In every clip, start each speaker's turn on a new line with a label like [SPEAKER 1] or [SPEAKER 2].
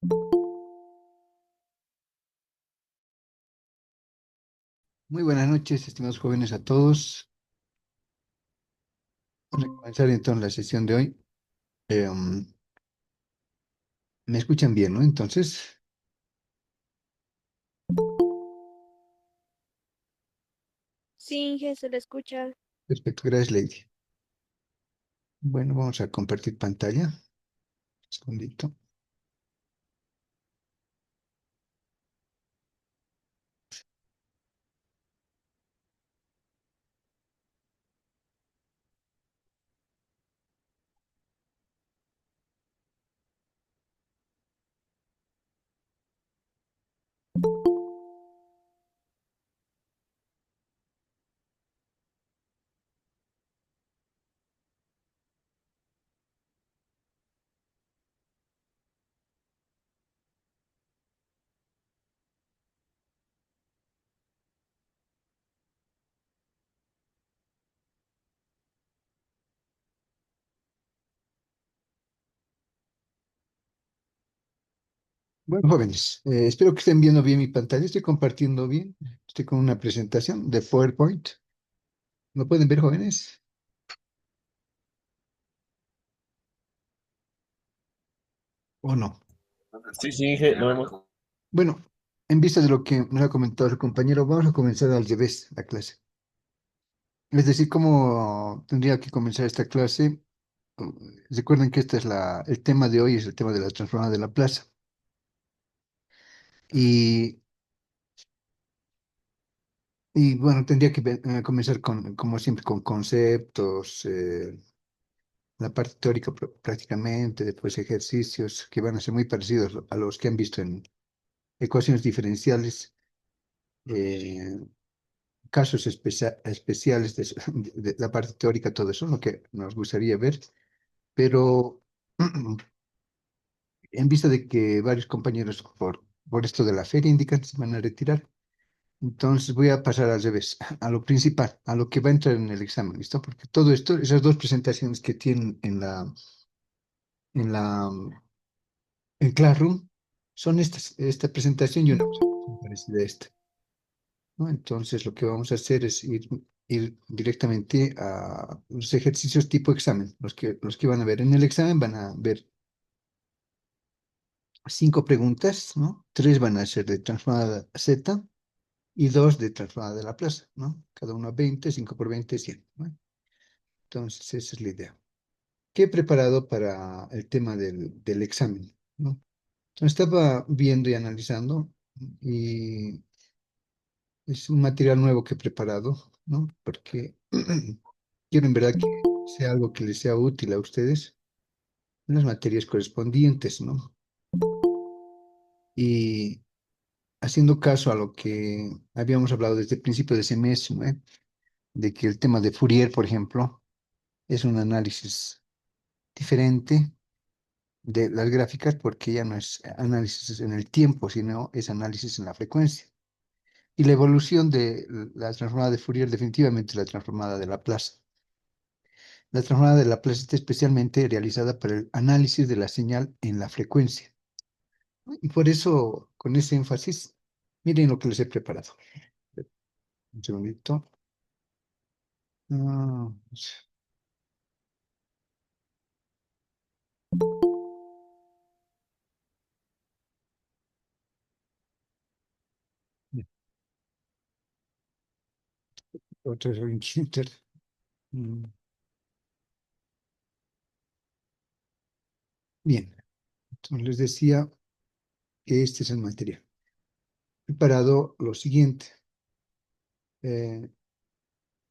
[SPEAKER 1] Muy buenas noches, estimados jóvenes a todos. Vamos a comenzar entonces la sesión de hoy. ¿Me escuchan bien, no? Entonces,
[SPEAKER 2] Sí, Inge, se le escucha.
[SPEAKER 1] perfecto, gracias, Lady. Bueno, vamos a compartir pantalla. Un segundito. Bueno, jóvenes, espero que estén viendo bien mi pantalla. Estoy compartiendo bien. Estoy con una presentación de PowerPoint. ¿Me pueden ver, jóvenes? ¿O no?
[SPEAKER 3] Sí, sí, Inge, lo vemos.
[SPEAKER 1] Bueno, en vista de lo que nos ha comentado el compañero, vamos a comenzar al revés la clase. Es decir, cómo tendría que comenzar esta clase. Recuerden que este es el tema de hoy, es el tema de la transformada de la plaza. Y, y bueno, tendría que comenzar con, como siempre, con conceptos, la parte teórica prácticamente, después ejercicios que van a ser muy parecidos a los que han visto en ecuaciones diferenciales, eh, casos especiales de la parte teórica, todo eso, lo que nos gustaría ver, pero en vista de que varios compañeros por esto de la feria indican que se van a retirar. Entonces voy a pasar al revés, a lo principal, a lo que va a entrar en el examen, ¿listo? Porque todo esto, esas dos presentaciones que tienen en la, en Classroom, son esta presentación y una presentación parecida a esta, ¿no? Entonces lo que vamos a hacer es ir directamente a los ejercicios tipo examen. Los que van a ver en el examen van a ver 5 preguntas, ¿no? 3 van a ser de transformada Z y 2 de transformada de la plaza, ¿no? Cada uno 20, 5 por 20, 100, ¿no? Entonces, esa es la idea. ¿Qué he preparado para el tema del examen? ¿No? Entonces, estaba viendo y analizando y es un material nuevo que he preparado, ¿no? Porque quiero en verdad que sea algo que les sea útil a ustedes en las materias correspondientes, ¿no? Y haciendo caso a lo que habíamos hablado desde el principio de semestre, ¿no? De que el tema de Fourier, por ejemplo, es un análisis diferente de las gráficas porque ya no es análisis en el tiempo, sino es análisis en la frecuencia. Y la evolución de la transformada de Fourier definitivamente es la transformada de Laplace. La transformada de Laplace está especialmente realizada para el análisis de la señal en la frecuencia, ¿no? Y por eso, con ese énfasis, miren lo que les he preparado. Un segundito. Ah, otro inquieto. Mm, Bien, entonces les decía que este es el material. He preparado lo siguiente. Eh,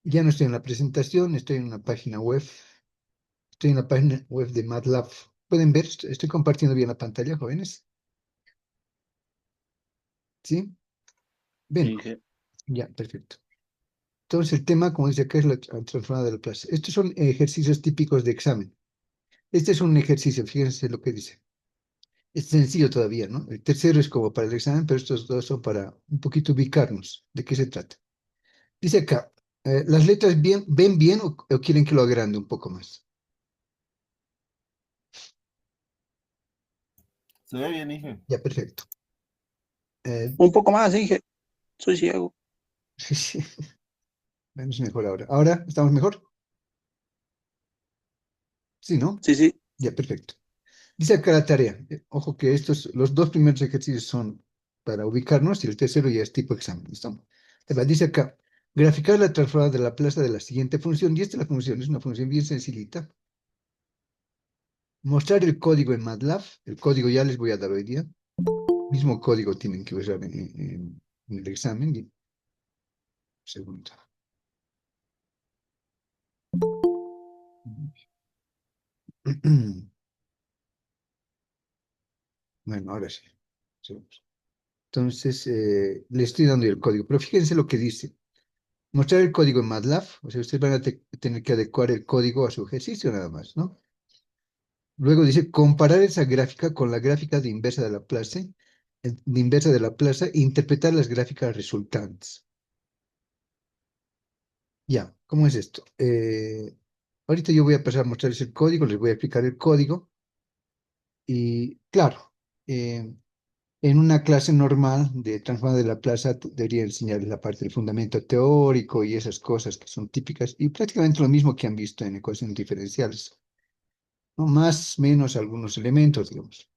[SPEAKER 1] Ya no estoy en la presentación, estoy en una página web. Estoy en la página web de MATLAB. ¿Pueden ver? Estoy compartiendo bien la pantalla, jóvenes. ¿Sí?
[SPEAKER 3] Sí,
[SPEAKER 1] Ven,
[SPEAKER 3] Inge.
[SPEAKER 1] ya, perfecto. Entonces, el tema, como dice acá, es la transformada de la clase. Estos son ejercicios típicos de examen. Este es un ejercicio, fíjense lo que dice. Es sencillo todavía, ¿no? El tercero es como para el examen, pero estos dos son para un poquito ubicarnos. ¿De qué se trata? Dice acá, ¿las letras ven bien o quieren que lo agrande un poco más?
[SPEAKER 3] Se ve bien, Inge.
[SPEAKER 1] Ya, perfecto. Eh,
[SPEAKER 4] Un poco más, Inge. Soy ciego.
[SPEAKER 1] sí, sí, es mejor ahora. ¿Ahora estamos mejor? Sí, ¿no?
[SPEAKER 4] Sí, sí.
[SPEAKER 1] Ya, perfecto. Dice acá la tarea. Ojo que los dos primeros ejercicios son para ubicarnos y el tercero ya es tipo examen. ¿Listo? Dice acá, graficar la transformada de la plaza de la siguiente función. Y esta es la función, es una función bien sencillita. Mostrar el código en MATLAB. El código ya les voy a dar hoy día. Mismo código tienen que usar en el examen. Segundo. Bueno, ahora sí. Segundo. Entonces, le estoy dando el código. Pero fíjense lo que dice. Mostrar el código en MATLAB. O sea, ustedes van a tener que adecuar el código a su ejercicio nada más, ¿no? Luego dice comparar esa gráfica con la gráfica de inversa de la plaza e interpretar las gráficas resultantes. Ya, ¿cómo es esto? Ahorita yo voy a pasar a mostrarles el código, les voy a explicar el código y claro, en una clase normal de transformada de la plaza debería enseñarles la parte del fundamento teórico y esas cosas que son típicas y prácticamente lo mismo que han visto en ecuaciones diferenciales, ¿no? Más, menos algunos elementos, digamos.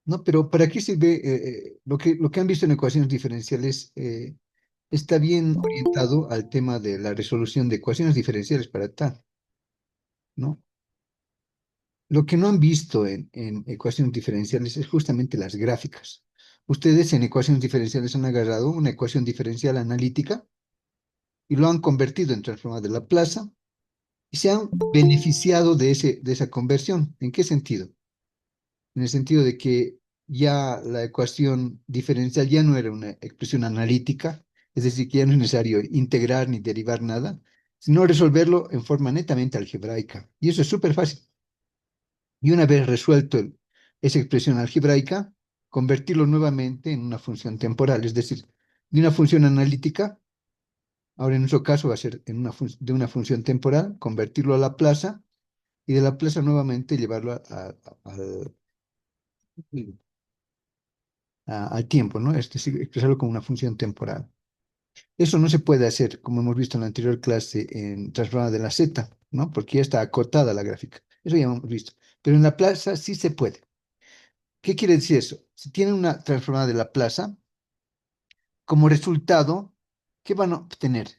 [SPEAKER 1] ¿No? Pero ¿para qué sirve lo que han visto en ecuaciones diferenciales? Está bien orientado al tema de la resolución de ecuaciones diferenciales para tal, ¿no? Lo que no han visto en ecuaciones diferenciales es justamente las gráficas. Ustedes en ecuaciones diferenciales han agarrado una ecuación diferencial analítica y lo han convertido en transformada de la plaza y se han beneficiado de esa conversión. ¿En qué sentido? En el sentido de que ya la ecuación diferencial ya no era una expresión analítica, es decir, que ya no es necesario integrar ni derivar nada, sino resolverlo en forma netamente algebraica. Y eso es súper fácil. Y una vez resuelto esa expresión algebraica, convertirlo nuevamente en una función temporal, es decir, de una función analítica, ahora en nuestro caso va a ser de una función temporal, convertirlo a la plaza y de la plaza nuevamente llevarlo al tiempo, ¿no? Es decir, expresarlo como una función temporal. Eso no se puede hacer, como hemos visto en la anterior clase, en transformada de la Z, ¿no? Porque ya está acotada la gráfica. Eso ya hemos visto. Pero en la plaza sí se puede. ¿Qué quiere decir eso? Si tienen una transformada de la plaza, como resultado, ¿qué van a obtener?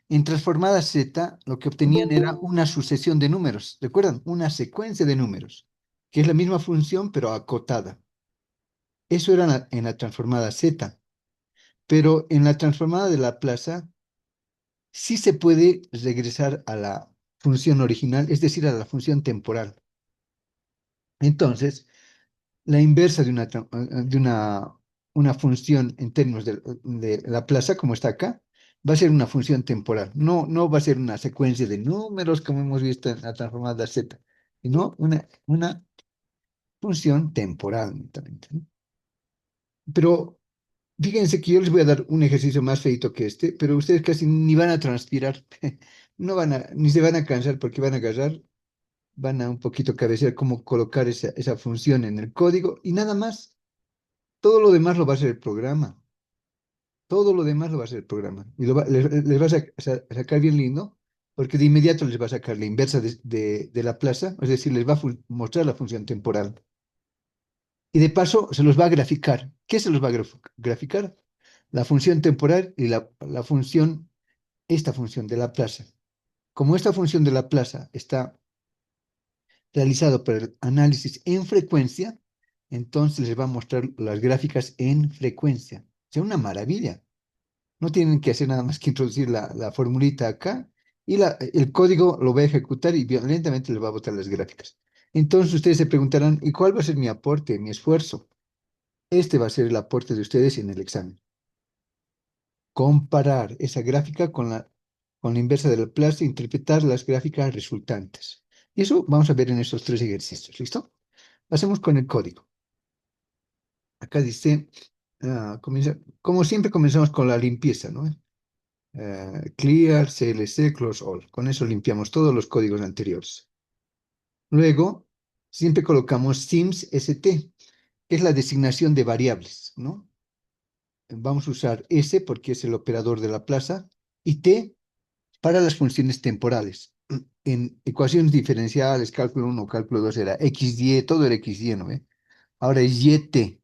[SPEAKER 1] En transformada Z, lo que obtenían era una sucesión de números. ¿Recuerdan? Una secuencia de números, que es la misma función, pero acotada. Eso era en la transformada Z. Pero en la transformada de la plaza, sí se puede regresar a la función original, es decir, a la función temporal. Entonces, la inversa una función en términos de la plaza, como está acá, va a ser una función temporal. No, no va a ser una secuencia de números como hemos visto en la transformada Z, sino una función temporal, netamente, ¿no? Pero fíjense que yo les voy a dar un ejercicio más feito que este, pero ustedes casi ni van a transpirar, no van ni se van a cansar porque van a agarrar, van a un poquito cabecear cómo colocar esa función en el código y nada más. Todo lo demás lo va a hacer el programa. Todo lo demás lo va a hacer el programa. Y les va a sacar bien lindo, porque de inmediato les va a sacar la inversa de la plaza, es decir, les va a mostrar la función temporal. Y de paso se los va a graficar. ¿Qué se los va a graficar? La función temporal y esta función de la plaza. Como esta función de la plaza está realizado por el análisis en frecuencia, entonces les va a mostrar las gráficas en frecuencia. O sea, una maravilla. No tienen que hacer nada más que introducir la formulita acá y el código lo va a ejecutar y violentamente les va a botar las gráficas. Entonces ustedes se preguntarán, ¿y cuál va a ser mi aporte, mi esfuerzo? Este va a ser el aporte de ustedes en el examen. Comparar esa gráfica con la inversa de la plaza e interpretar las gráficas resultantes. Y eso vamos a ver en estos tres ejercicios. ¿Listo? Pasemos con el código. Acá dice, como siempre comenzamos con la limpieza, ¿no? Clear, CLC, Close All. Con eso limpiamos todos los códigos anteriores. Luego, siempre colocamos sims st, que es la designación de variables, ¿no? Vamos a usar s porque es el operador de la plaza y t para las funciones temporales. En ecuaciones diferenciales, cálculo 1, cálculo 2 era x, y, todo era x, y, ¿no ve? Ahora es yt,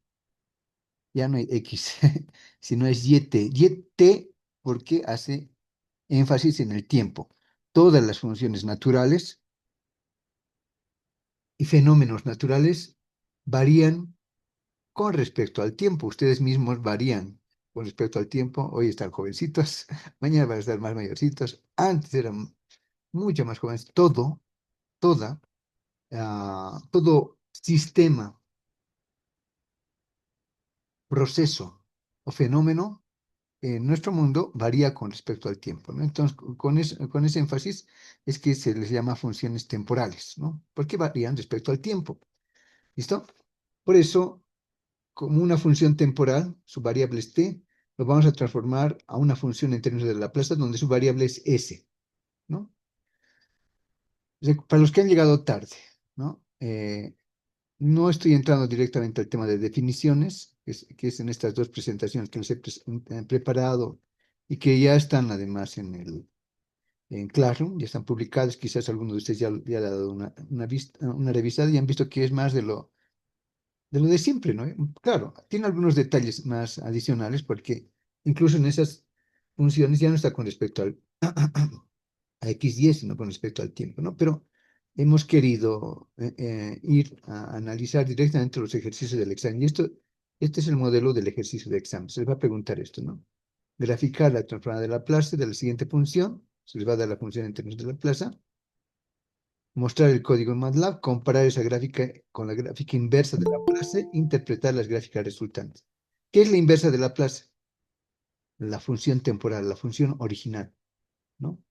[SPEAKER 1] ya no hay x, sino es yt. Yt porque hace énfasis en el tiempo. Todas las funciones naturales y fenómenos naturales varían con respecto al tiempo. Ustedes mismos varían con respecto al tiempo. Hoy están jovencitos, mañana van a estar más mayorcitos. Antes eran mucho más jóvenes. Todo sistema, proceso o fenómeno en nuestro mundo varía con respecto al tiempo, ¿no? Entonces, con ese énfasis es que se les llama funciones temporales, ¿no? Porque varían respecto al tiempo. ¿Listo? Por eso, como una función temporal, su variable es t, lo vamos a transformar a una función en términos de Laplace, donde su variable es s, ¿no? Para los que han llegado tarde, ¿no? No estoy entrando directamente al tema de definiciones, que es en estas dos presentaciones que les he preparado y que ya están además en Classroom, ya están publicadas. Quizás alguno de ustedes ya le ha dado una revisada y han visto que es más de lo de siempre, ¿no? Claro, tiene algunos detalles más adicionales porque incluso en esas funciones ya no está con respecto a X y Y, sino con respecto al tiempo, ¿no? Pero hemos querido ir a analizar directamente los ejercicios del examen. Y este es el modelo del ejercicio de examen. Se les va a preguntar esto, ¿no? Graficar la transformada de Laplace de la siguiente función. Se les va a dar la función en términos de Laplace. Mostrar el código en MATLAB, comparar esa gráfica con la gráfica inversa de Laplace, interpretar las gráficas resultantes. ¿Qué es la inversa de Laplace? La función temporal, la función original, ¿no?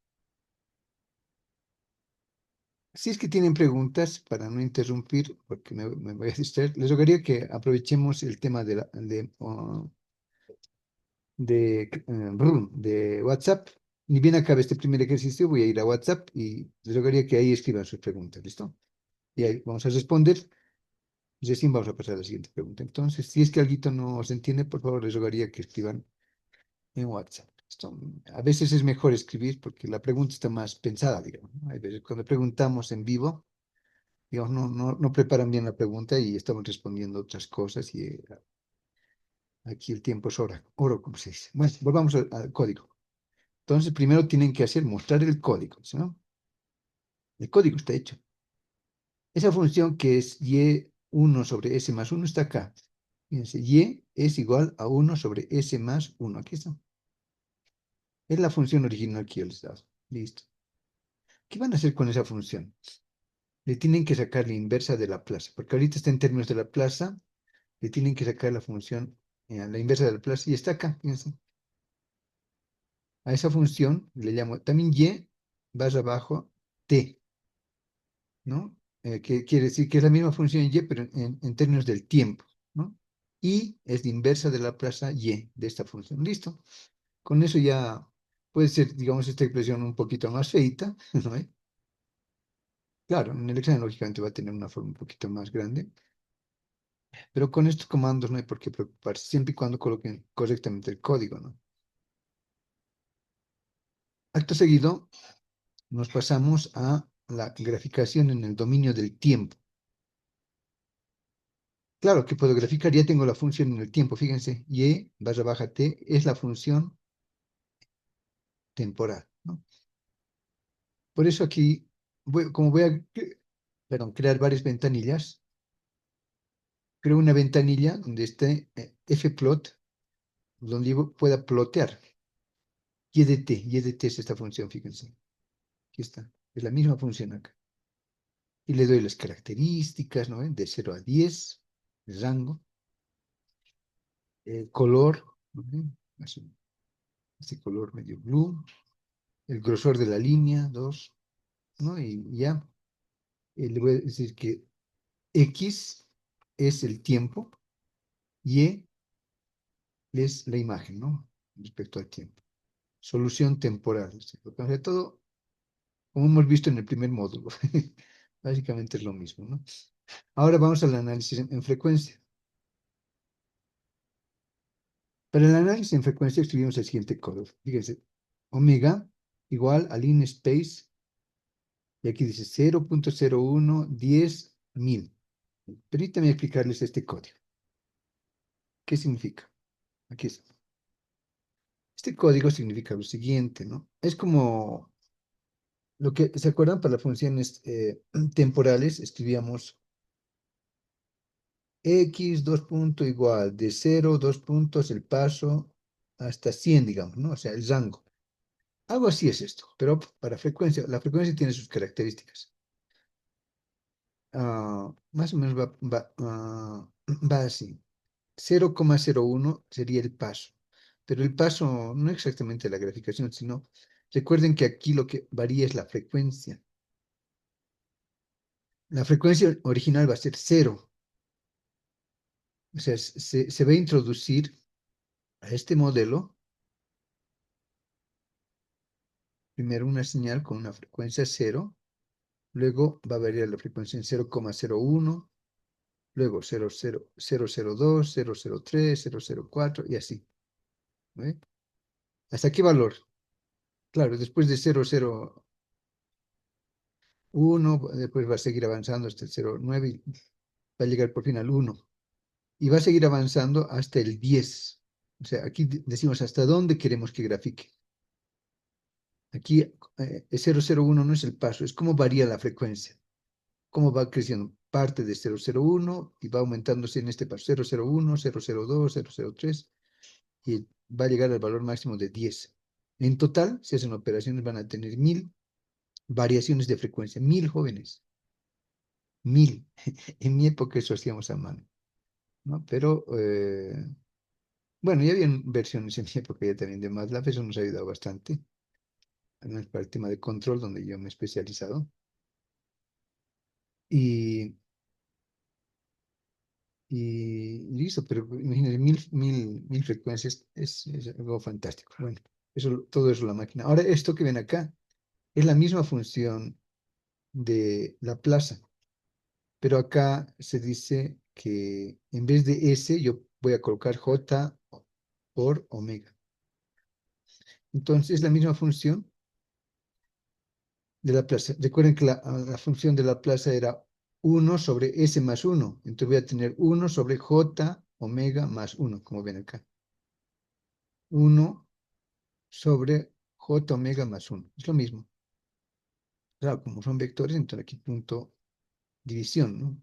[SPEAKER 1] Si es que tienen preguntas, para no interrumpir, porque me voy a distraer, les rogaría que aprovechemos el tema de WhatsApp. Ni bien acabe este primer ejercicio, voy a ir a WhatsApp y les rogaría que ahí escriban sus preguntas, ¿listo? Y ahí vamos a responder y recién vamos a pasar a la siguiente pregunta. Entonces, si es que algo no se entiende, por favor, les rogaría que escriban en WhatsApp. A veces es mejor escribir porque la pregunta está más pensada, digamos, ¿no? Hay veces cuando preguntamos en vivo, digamos, no preparan bien la pregunta y estamos respondiendo otras cosas y aquí el tiempo es oro, como se dice. Bueno, volvamos al código. Entonces, primero tienen que mostrar el código, ¿sí, no? El código está hecho. Esa función que es y1 sobre s más 1 está acá. Fíjense, y es igual a 1 sobre s más 1. Aquí está. Es la función original que yo les he dado. Listo. ¿Qué van a hacer con esa función? Le tienen que sacar la inversa de la plaza, porque ahorita está en términos de la plaza, le tienen que sacar la función, la inversa de la plaza, y está acá, fíjense. A esa función le llamo también y barra abajo t, ¿no? Que quiere decir que es la misma función y, pero en términos del tiempo, ¿no? Y es la inversa de la plaza y de esta función. Listo. Con eso ya puede ser, digamos, esta expresión un poquito más feita, ¿no? Claro, en el examen lógicamente va a tener una forma un poquito más grande, pero con estos comandos no hay por qué preocuparse, siempre y cuando coloquen correctamente el código, ¿no? Acto seguido, nos pasamos a la graficación en el dominio del tiempo. Claro que puedo graficar, ya tengo la función en el tiempo, fíjense, y barra baja t es la función temporal, ¿no? Por eso aquí, como voy a perdón, crear varias ventanillas, creo una ventanilla donde esté fplot, donde yo pueda plotear y de t es esta función, fíjense, aquí está, es la misma función acá. Y le doy las características, ¿no? De 0 a 10, el rango, el color, ¿no? Así, este color medio blue, el grosor de la línea, 2, ¿no? Y ya, le voy a decir que X es el tiempo, Y es la imagen, ¿no? Respecto al tiempo. Solución temporal. Sobre todo, como hemos visto en el primer módulo. Básicamente es lo mismo, ¿no? Ahora vamos al análisis en frecuencia. Para el análisis en frecuencia escribimos el siguiente código. Fíjense, omega igual al in space, y aquí dice 0.0110.000. Permítanme explicarles este código. ¿Qué significa? Aquí está. Este código significa lo siguiente, ¿no? Es como lo que, ¿se acuerdan? Para las funciones temporales escribíamos x dos puntos igual de 0, 2 puntos, el paso hasta 100, digamos, ¿no? O sea, el rango. Algo así es esto, pero para frecuencia, la frecuencia tiene sus características. Más o menos va así. 0,01 sería el paso, pero el paso no exactamente la graficación, sino recuerden que aquí lo que varía es la frecuencia. La frecuencia original va a ser 0. O sea, se va a introducir a este modelo primero una señal con una frecuencia 0, luego va a variar la frecuencia en 0,01, luego 0,002, 0,03, 0,04 y así. ¿Ve? ¿Hasta qué valor? Claro, después de 0,01, después va a seguir avanzando hasta el 0,9 y va a llegar por fin al 1. Y va a seguir avanzando hasta el 10. O sea, aquí decimos hasta dónde queremos que grafique. Aquí el 0,01 no es el paso, es cómo varía la frecuencia, cómo va creciendo. Parte de 0,01 y va aumentándose en este paso 0,01, 0,02, 0,03 y va a llegar al valor máximo de 10. En total, si hacen operaciones, van a tener 1000 variaciones de frecuencia, 1000 jóvenes, 1000. En mi época eso hacíamos a mano, ¿no? Pero, bueno, ya habían versiones en mi época ya también de MATLAB, eso nos ha ayudado bastante, al menos para el tema de control, donde yo me he especializado. Y, y listo, pero imagínense, mil frecuencias es algo fantástico. Bueno, eso, todo eso la máquina. Ahora, esto que ven acá es la misma función de la plaza, pero acá se dice que en vez de S yo voy a colocar J por omega. Entonces, es la misma función de la plaza. Recuerden que la función de la plaza era 1 sobre S más 1. Entonces voy a tener 1 sobre J omega más 1, como ven acá. 1 sobre J omega más 1. Es lo mismo. Claro, como son vectores, entonces aquí punto división, ¿no? O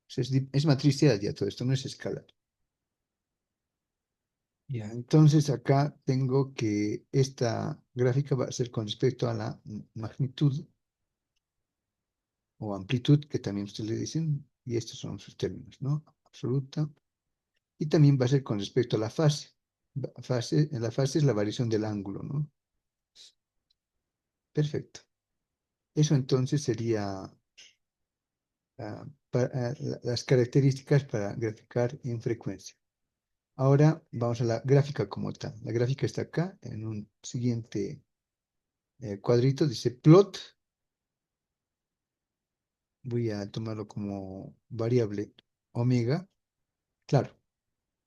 [SPEAKER 1] sea, es matricial ya todo esto, no es escalar. Ya, entonces acá tengo que esta gráfica va a ser con respecto a la magnitud o amplitud, que también ustedes le dicen, y estos son sus términos, ¿no? Absoluta. Y también va a ser con respecto a la fase. La fase es la variación del ángulo, ¿no? Perfecto. Eso entonces sería las características para graficar en frecuencia. Ahora vamos a la gráfica como tal. La gráfica está acá en un siguiente cuadrito, dice plot. Voy a tomarlo como variable omega. Claro,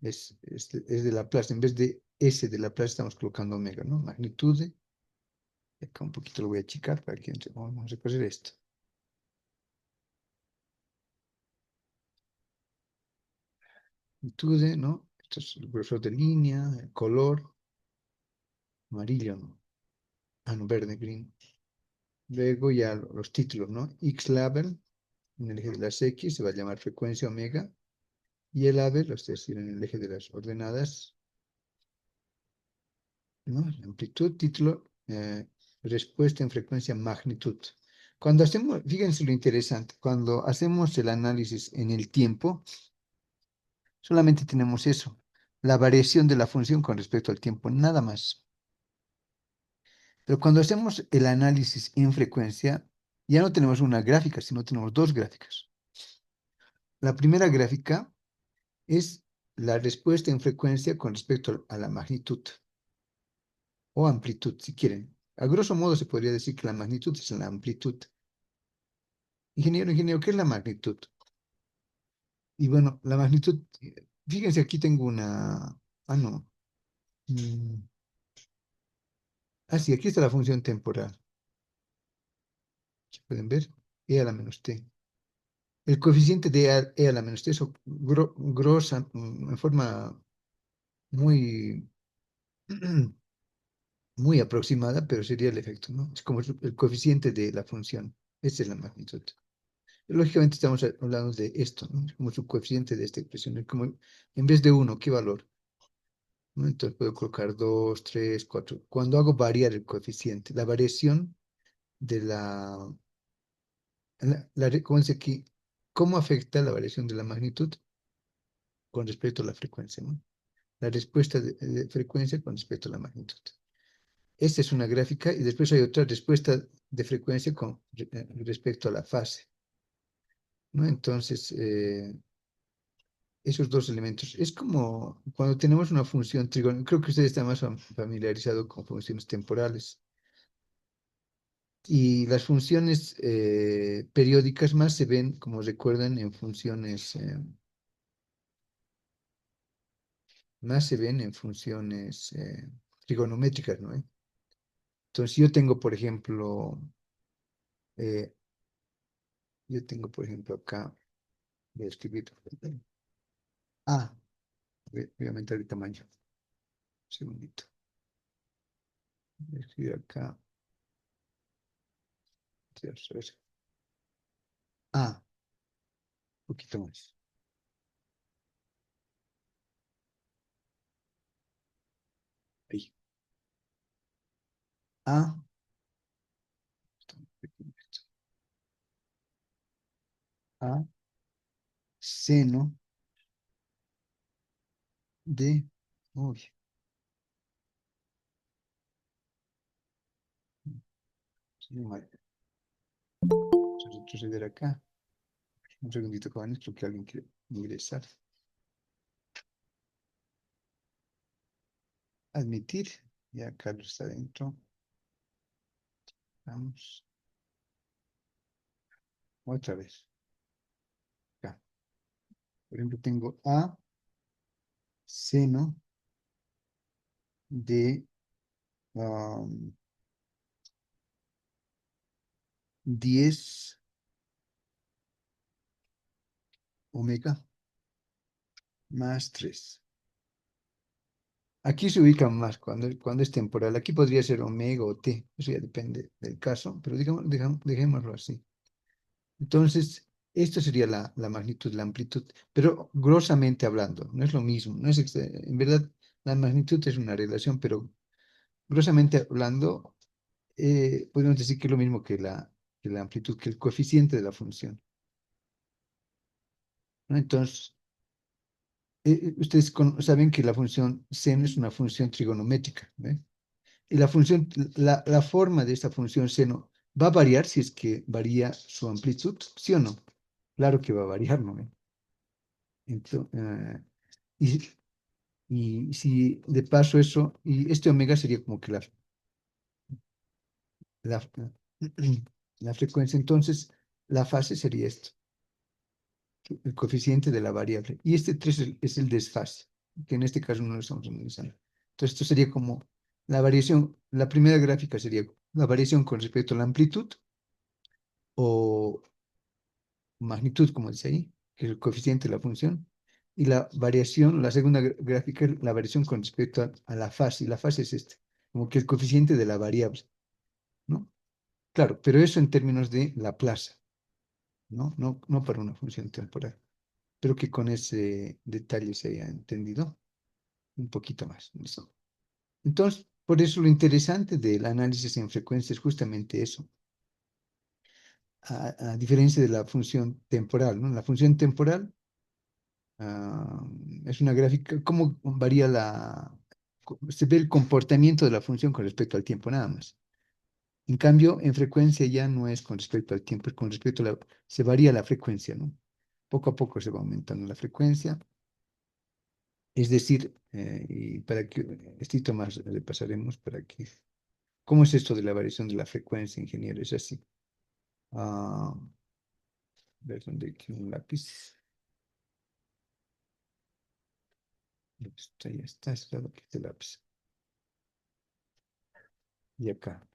[SPEAKER 1] es de la plaza. En vez de S de la plaza estamos colocando omega, ¿no? Magnitude. Acá un poquito lo voy a achicar para que vamos a recorrer esto. Magnitude, ¿no? Esto es el grosor de línea, el color, amarillo, ¿no? Ah, no, verde, green. Luego ya los títulos, ¿no? X-label, en el eje de las X, se va a llamar frecuencia omega. Y el label, es decir, en el eje de las ordenadas, ¿no? Amplitud, título, respuesta en frecuencia, magnitud. Cuando hacemos, fíjense lo interesante, cuando hacemos el análisis en el tiempo, solamente tenemos eso, la variación de la función con respecto al tiempo, nada más. Pero cuando hacemos el análisis en frecuencia, ya no tenemos una gráfica, sino tenemos dos gráficas. La primera gráfica es la respuesta en frecuencia con respecto a la magnitud o amplitud, si quieren. A grosso modo se podría decir que la magnitud es la amplitud. Ingeniero, ¿qué es la magnitud? Y bueno, la magnitud, fíjense, aquí tengo una, no. mm, sí, aquí está la función temporal. ¿Se pueden ver? E a la menos t. El coeficiente de e a la menos t, eso grosa, en forma muy, muy aproximada, pero sería el efecto, ¿no? Es como el coeficiente de la función. Esa es la magnitud. Lógicamente estamos hablando de esto, ¿no? Es como su coeficiente de esta expresión. Es como, en vez de uno, ¿qué valor? ¿No? Entonces puedo colocar 2, 3, 4. Cuando hago variar el coeficiente, la variación de ¿cómo dice aquí? ¿Cómo afecta la variación de la magnitud con respecto a la frecuencia, ¿no? La respuesta de frecuencia con respecto a la magnitud. Esta es una gráfica y después hay otra respuesta de frecuencia con respecto a la fase, ¿no? Entonces, esos dos elementos. Es como cuando tenemos una función trigonómica, creo que usted está más familiarizado con funciones temporales. Y las funciones periódicas más se ven, como recuerdan, en funciones, más se ven en funciones trigonométricas, ¿no? Entonces eh, yo tengo, por ejemplo, acá, voy a escribir A, voy a aumentar el tamaño, un segundito. Voy a escribir acá, A, un poquito más. Ahí. A, A, seno de, uy, sí, mal. Vamos a retroceder acá. Un segundito, jóvenes, creo que alguien quiere ingresar. Admitir. Ya Carlos está dentro. Vamos. Otra vez. Acá. Por ejemplo, tengo A seno de 10 omega más 3. Aquí se ubica más cuando es temporal. Aquí podría ser omega o t. Eso ya depende del caso, pero dejémoslo así. Entonces, esto sería la magnitud, la amplitud, pero grosamente hablando, no es lo mismo. No es, en verdad, la magnitud es una relación, pero grosamente hablando, podemos decir que es lo mismo que la amplitud, que el coeficiente de la función, ¿no? Entonces, ustedes saben que la función seno es una función trigonométrica, ¿ve? Y la forma de esta función seno va a variar si es que varía su amplitud, ¿sí o no? Claro que va a variar, ¿no? Entonces, y, y si de paso eso, y este omega sería como que la, la frecuencia, entonces la fase sería esto, el coeficiente de la variable. Y este 3 es el desfase, que en este caso no lo estamos analizando. Entonces esto sería como la variación, la primera gráfica sería la variación con respecto a la amplitud o magnitud, como dice ahí, que es el coeficiente de la función. Y la variación, la segunda gráfica, la variación con respecto a la fase. Y la fase es este, como que el coeficiente de la variable, ¿no? Claro, pero eso en términos de la plaza, ¿no? No para una función temporal. Espero que con ese detalle se haya entendido un poquito más. ¿Listo? Entonces, por eso lo interesante del análisis en frecuencia es justamente eso, a diferencia de la función temporal, ¿no? La función temporal es una gráfica, cómo varía se ve el comportamiento de la función con respecto al tiempo, nada más. En cambio, en frecuencia ya no es con respecto al tiempo, es con respecto a se varía la frecuencia, ¿no? Poco a poco se va aumentando la frecuencia. Es decir, y para que, esto más le pasaremos para que, ¿cómo es esto de la variación de la frecuencia, ingeniero? Es así. Ah, ver dónde hay un lápiz. Ahí está, es la lápiz de lápiz. Y acá,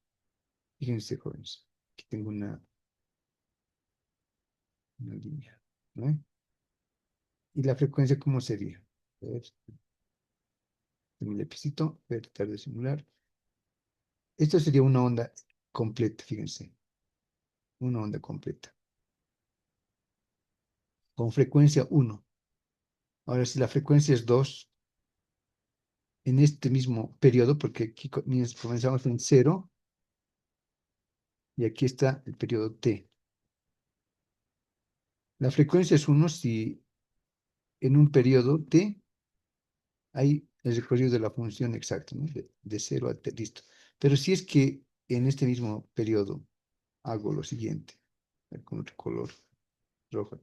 [SPEAKER 1] fíjense, jóvenes, aquí tengo una línea, ¿no? ¿Y la frecuencia cómo sería? A ver, mi lapicito, voy a tratar de simular. Esto sería una onda completa, fíjense, una onda completa, con frecuencia 1. Ahora, si la frecuencia es 2, en este mismo periodo, porque aquí comenzamos en 0, y aquí está el periodo t. La frecuencia es 1 si en un periodo t hay el recorrido de la función exacta, ¿no? De 0 a t, listo. Pero si es que en este mismo periodo hago lo siguiente, a ver, con otro color rojo,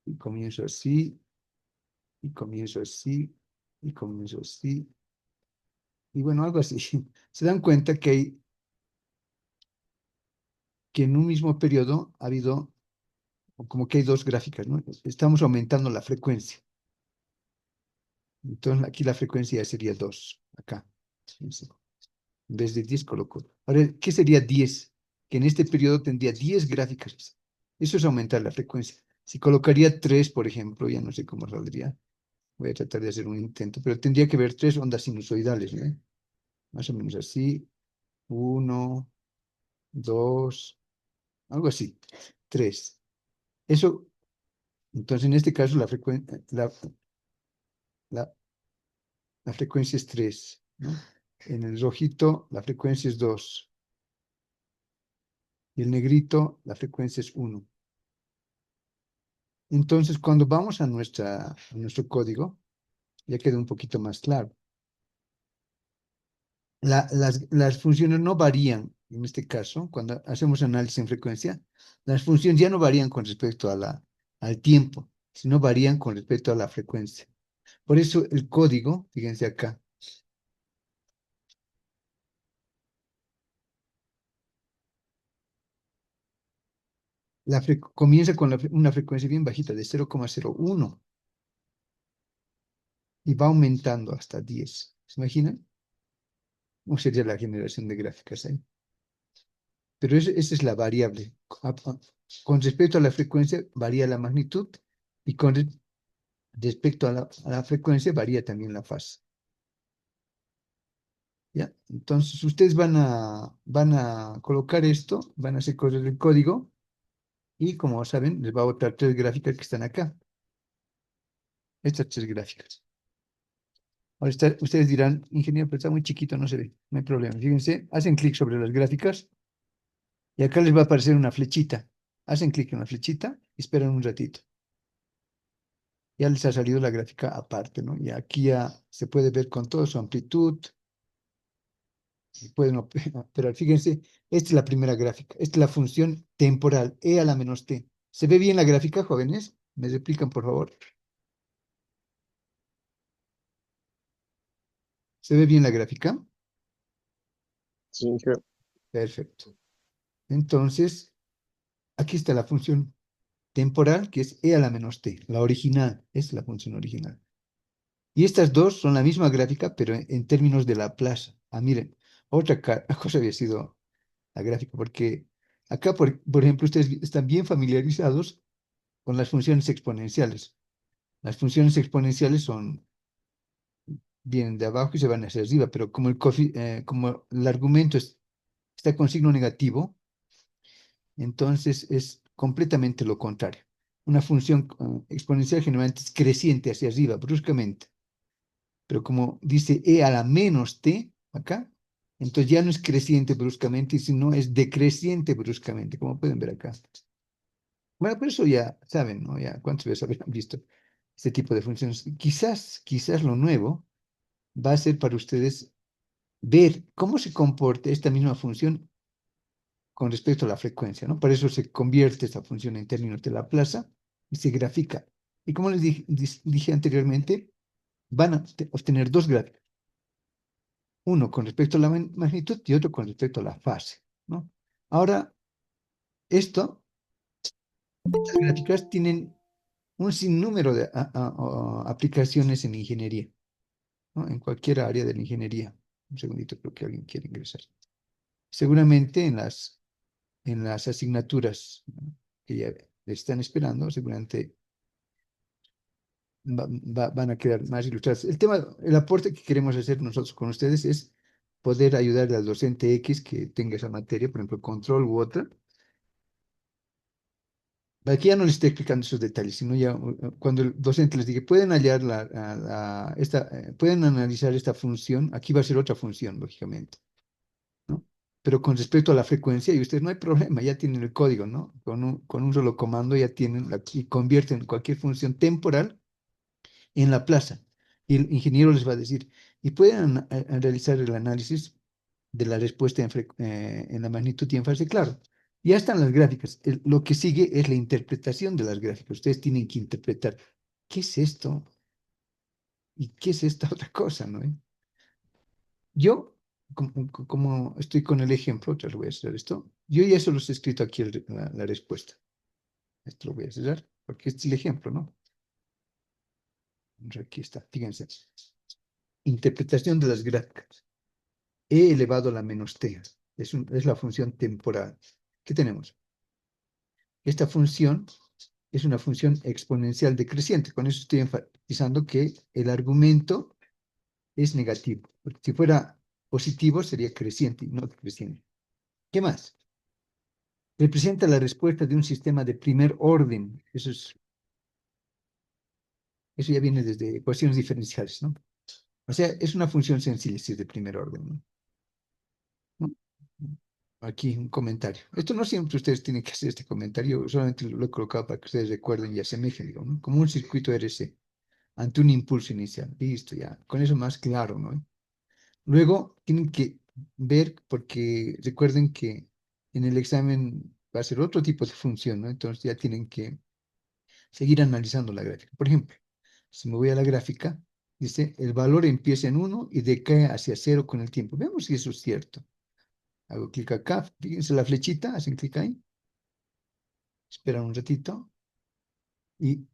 [SPEAKER 1] y comienzo así, y comienzo así, y comienzo así, y bueno, algo así. Se dan cuenta que en un mismo periodo ha habido, como que hay dos gráficas, ¿no? Estamos aumentando la frecuencia. Entonces aquí la frecuencia sería 2, acá. Fíjense. En vez de 10 coloco. Ahora, ¿qué sería 10? Que en este periodo tendría 10 gráficas. Eso es aumentar la frecuencia. Si colocaría 3, por ejemplo, ya no sé cómo saldría. Voy a tratar de hacer un intento, pero tendría que ver 3 ondas sinusoidales, ¿no? Más o menos así. 1, 2, algo así. 3. Eso, entonces en este caso la, la frecuencia es 3, ¿no? En el rojito la frecuencia es 2. Y el negrito la frecuencia es 1. Entonces, cuando vamos a nuestro código, ya queda un poquito más claro. Las funciones no varían, en este caso, cuando hacemos análisis en frecuencia, las funciones ya no varían con respecto al tiempo, sino varían con respecto a la frecuencia. Por eso el código, fíjense acá, comienza con una frecuencia bien bajita de 0,01 y va aumentando hasta 10. ¿Se imaginan? ¿Cómo sería la generación de gráficas ahí? Pero esa es la variable. Con respecto a la frecuencia varía la magnitud y respecto a la frecuencia varía también la fase. ¿Ya? Entonces ustedes van a colocar esto, van a hacer correr el código y como saben les va a botar tres gráficas que están acá. Estas tres gráficas. Ahora ustedes dirán, ingeniero, pero está muy chiquito, no se ve. No hay problema. Fíjense, hacen clic sobre las gráficas y acá les va a aparecer una flechita. Hacen clic en la flechita y esperan un ratito. Ya les ha salido la gráfica aparte, ¿no? Y aquí ya se puede ver con toda su amplitud. Y pueden operar. Fíjense, esta es la primera gráfica. Esta es la función temporal, e a la menos t. ¿Se ve bien la gráfica, jóvenes? ¿Me replican, por favor? ¿Se ve bien la gráfica?
[SPEAKER 3] Sí, Inge.
[SPEAKER 1] Perfecto. Entonces, aquí está la función temporal, que es e a la menos t, la original. Es la función original. Y estas dos son la misma gráfica, pero en términos de la plaza. Ah, miren, otra cosa había sido la gráfica, porque acá, por ejemplo, ustedes están bien familiarizados con las funciones exponenciales. Las funciones exponenciales vienen de abajo y se van hacia arriba, pero como el argumento está con signo negativo, entonces es completamente lo contrario. Una función exponencial generalmente es creciente hacia arriba, bruscamente, pero como dice e a la menos t, acá, entonces ya no es creciente bruscamente, sino es decreciente bruscamente, como pueden ver acá. Bueno, por eso ya saben, ¿no? Ya cuántas veces habrán visto este tipo de funciones. Quizás lo nuevo va a ser para ustedes ver cómo se comporta esta misma función con respecto a la frecuencia, ¿no? Por eso se convierte esta función en términos de la plaza y se grafica. Y como les dije anteriormente, van a obtener dos gráficos. Uno con respecto a la magnitud y otro con respecto a la fase, ¿no? Ahora, Estas gráficas tienen un sinnúmero de aplicaciones en ingeniería, ¿no? En cualquier área de la ingeniería. Un segundito, creo que alguien quiere ingresar. Seguramente en las asignaturas, ¿no?, que ya le están esperando, seguramente van a quedar más ilustradas. El aporte que queremos hacer nosotros con ustedes es poder ayudar al docente X que tenga esa materia, por ejemplo, control u otra. Aquí ya no les estoy explicando esos detalles, sino ya cuando el docente les diga, pueden hallar pueden analizar esta función, aquí va a ser otra función, lógicamente, ¿no? Pero con respecto a la frecuencia, y ustedes no hay problema, ya tienen el código, ¿no? Con un solo comando ya tienen, y convierten cualquier función temporal en la plaza. Y el ingeniero les va a decir, y pueden realizar el análisis de la respuesta en la magnitud y en fase, claro. Ya están las gráficas. Lo que sigue es la interpretación de las gráficas. Ustedes tienen que interpretar qué es esto y qué es esta otra cosa, ¿no? Yo, como estoy con el ejemplo, otra vez voy a hacer esto, yo ya solo he escrito aquí la respuesta. Esto lo voy a cerrar porque este es el ejemplo, ¿no? Aquí está, fíjense. Interpretación de las gráficas. E elevado a la menos t. Es la función temporal. ¿Qué tenemos? Esta función es una función exponencial decreciente. Con eso estoy enfatizando que el argumento es negativo. Porque si fuera positivo sería creciente y no decreciente. ¿Qué más? Representa la respuesta de un sistema de primer orden. Eso ya viene desde ecuaciones diferenciales, ¿no? O sea, es una función sencilla si es de primer orden, ¿no? ¿No? Aquí un comentario. Esto no siempre ustedes tienen que hacer este comentario, solamente lo he colocado para que ustedes recuerden y asemejen, digo, ¿no? Como un circuito RC ante un impulso inicial. Listo, ya. Con eso más claro, ¿no? Luego tienen que ver, porque recuerden que en el examen va a ser otro tipo de función, ¿no? Entonces ya tienen que seguir analizando la gráfica. Por ejemplo, si me voy a la gráfica, dice, el valor empieza en 1 y decae hacia 0 con el tiempo. Veamos si eso es cierto. Hago clic acá, fíjense la flechita, hacen clic ahí, esperan un ratito y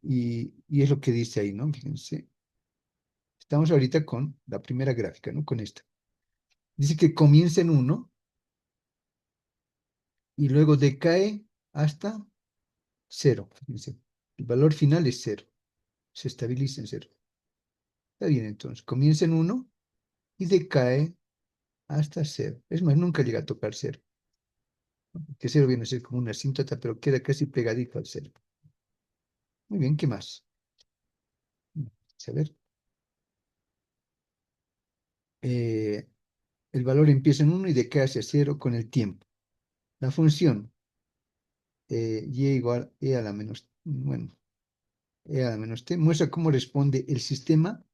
[SPEAKER 1] es lo que dice ahí, ¿no? Fíjense, estamos ahorita con la primera gráfica, ¿no? Con esta. Dice que comienza en 1 y luego decae hasta 0. Fíjense, el valor final es 0, se estabiliza en 0. Está bien, entonces, comienza en 1 y decae hasta 0. Es más, nunca llega a tocar 0. Que 0 viene a ser como una asíntota, pero queda casi pegadito al 0. Muy bien, ¿qué más? A ver. Eh, el valor empieza en 1 y decae hacia 0 con el tiempo. La función y igual e a la menos, bueno, e a la menos t muestra cómo responde el sistema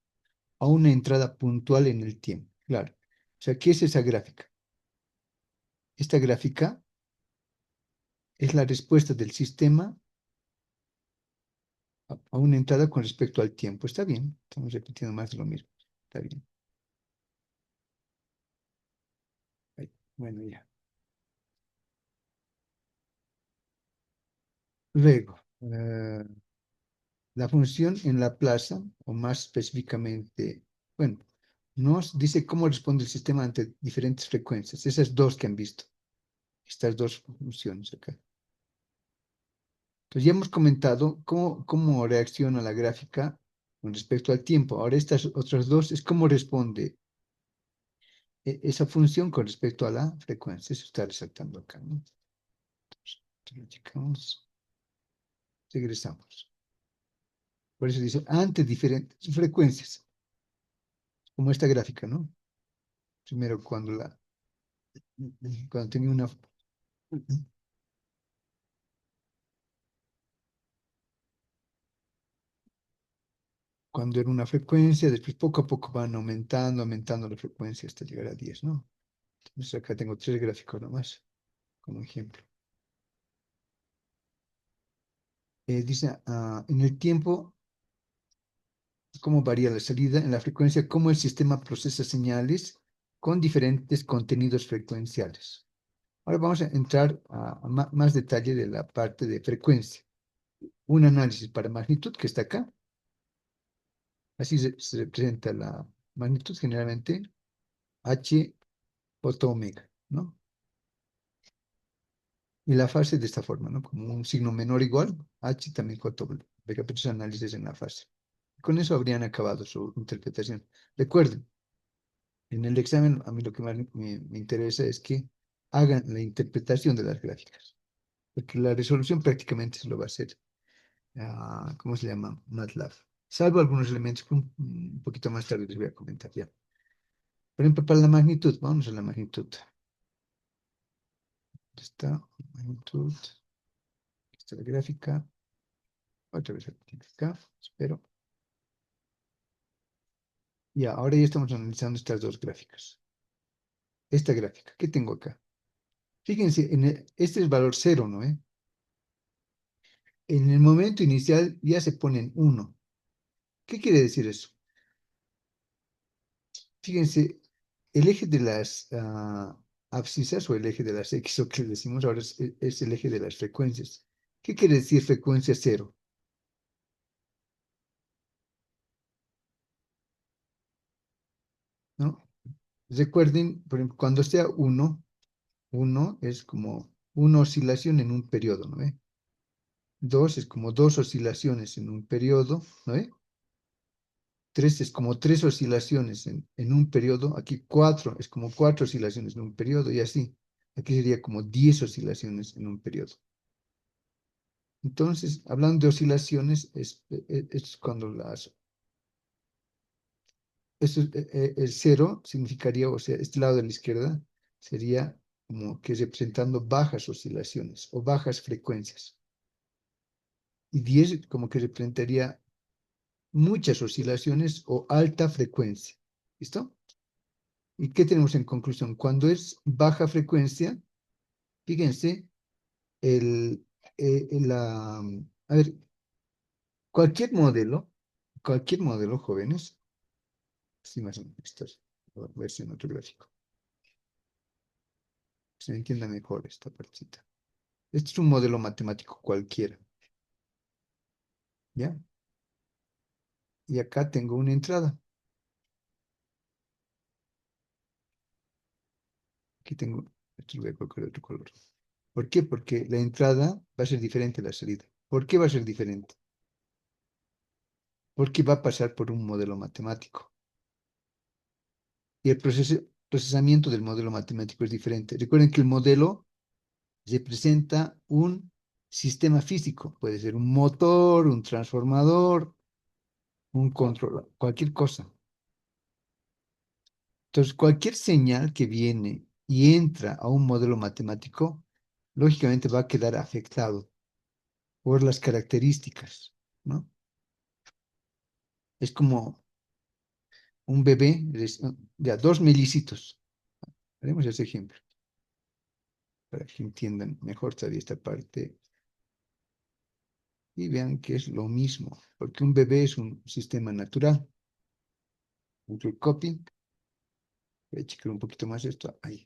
[SPEAKER 1] a una entrada puntual en el tiempo. Claro. O sea, ¿qué es esa gráfica? Esta gráfica es la respuesta del sistema a una entrada con respecto al tiempo. Está bien, estamos repitiendo más de lo mismo. Está bien. Ahí. Bueno, ya. Luego, la función en la plaza, o más específicamente, bueno, nos dice cómo responde el sistema ante diferentes frecuencias. Esas dos que han visto. Estas dos funciones acá. Entonces ya hemos comentado cómo reacciona la gráfica con respecto al tiempo. Ahora estas otras dos es cómo responde esa función con respecto a la frecuencia. Eso está resaltando acá, ¿no? Entonces, lo checamos, regresamos. Por eso dice, ante diferentes frecuencias, como esta gráfica, ¿no? Primero cuando tenía cuando era una frecuencia, después poco a poco van aumentando la frecuencia hasta llegar a 10, ¿no? Entonces acá tengo 3 gráficos nomás, como ejemplo. Dice, en el tiempo, cómo varía la salida, en la frecuencia, cómo el sistema procesa señales con diferentes contenidos frecuenciales. Ahora vamos a entrar a más detalle de la parte de frecuencia. Un análisis para magnitud que está acá. Así se representa la magnitud generalmente H j omega, ¿no? Y la fase de esta forma, ¿no? Como un signo menor igual, H también j omega, pero esos análisis en la fase. Con eso habrían acabado su interpretación. Recuerden, en el examen a mí lo que más me interesa es que hagan la interpretación de las gráficas, porque la resolución prácticamente se lo va a hacer, ¿cómo se llama? MATLAB. Salvo algunos elementos que un poquito más tarde les voy a comentar ya. Por ejemplo, para la magnitud, vamos a la magnitud. ¿Dónde está? Magnitud. Aquí está la gráfica. Otra vez acá. Espero. Ya, ahora ya estamos analizando estas dos gráficas. Esta gráfica, ¿qué tengo acá? Fíjense, este es valor cero, ¿no? En el momento inicial ya se pone en 1. ¿Qué quiere decir eso? Fíjense, el eje de las abscisas o el eje de las X, o que le decimos ahora es el eje de las frecuencias. ¿Qué quiere decir frecuencia cero? ¿No? Recuerden, por ejemplo, cuando sea 1, 1 es como una oscilación en un periodo, ¿no ve? 2 es como dos oscilaciones en un periodo, ¿no ve? 3 es como tres oscilaciones en un periodo. Aquí 4 es como cuatro oscilaciones en un periodo y así. Aquí sería como 10 oscilaciones en un periodo. Entonces, hablando de oscilaciones, es cuando el cero significaría, o sea, este lado de la izquierda sería como que representando bajas oscilaciones o bajas frecuencias. Y 10 como que representaría muchas oscilaciones o alta frecuencia. ¿Listo? ¿Y qué tenemos en conclusión? Cuando es baja frecuencia, fíjense, el, a ver, cualquier modelo, jóvenes, sí, más o menos, esto es, voy a ver si en otro gráfico, se entienda mejor esta partita. Este es un modelo matemático cualquiera, ¿ya? Y acá tengo una entrada. Aquí tengo, esto lo voy a colocar de otro color. ¿Por qué? Porque la entrada va a ser diferente a la salida. ¿Por qué va a ser diferente? Porque va a pasar por un modelo matemático. Y el procesamiento del modelo matemático es diferente. Recuerden que el modelo representa un sistema físico. Puede ser un motor, un transformador, un controlador, cualquier cosa. Entonces, cualquier señal que viene y entra a un modelo matemático, lógicamente va a quedar afectado por las características, ¿no? Es como un bebé, ya, dos mellicitos. Haremos ese ejemplo para que entiendan mejor todavía esta parte y vean que es lo mismo, porque un bebé es un sistema natural. Control copy, voy a checar un poquito más esto, ahí,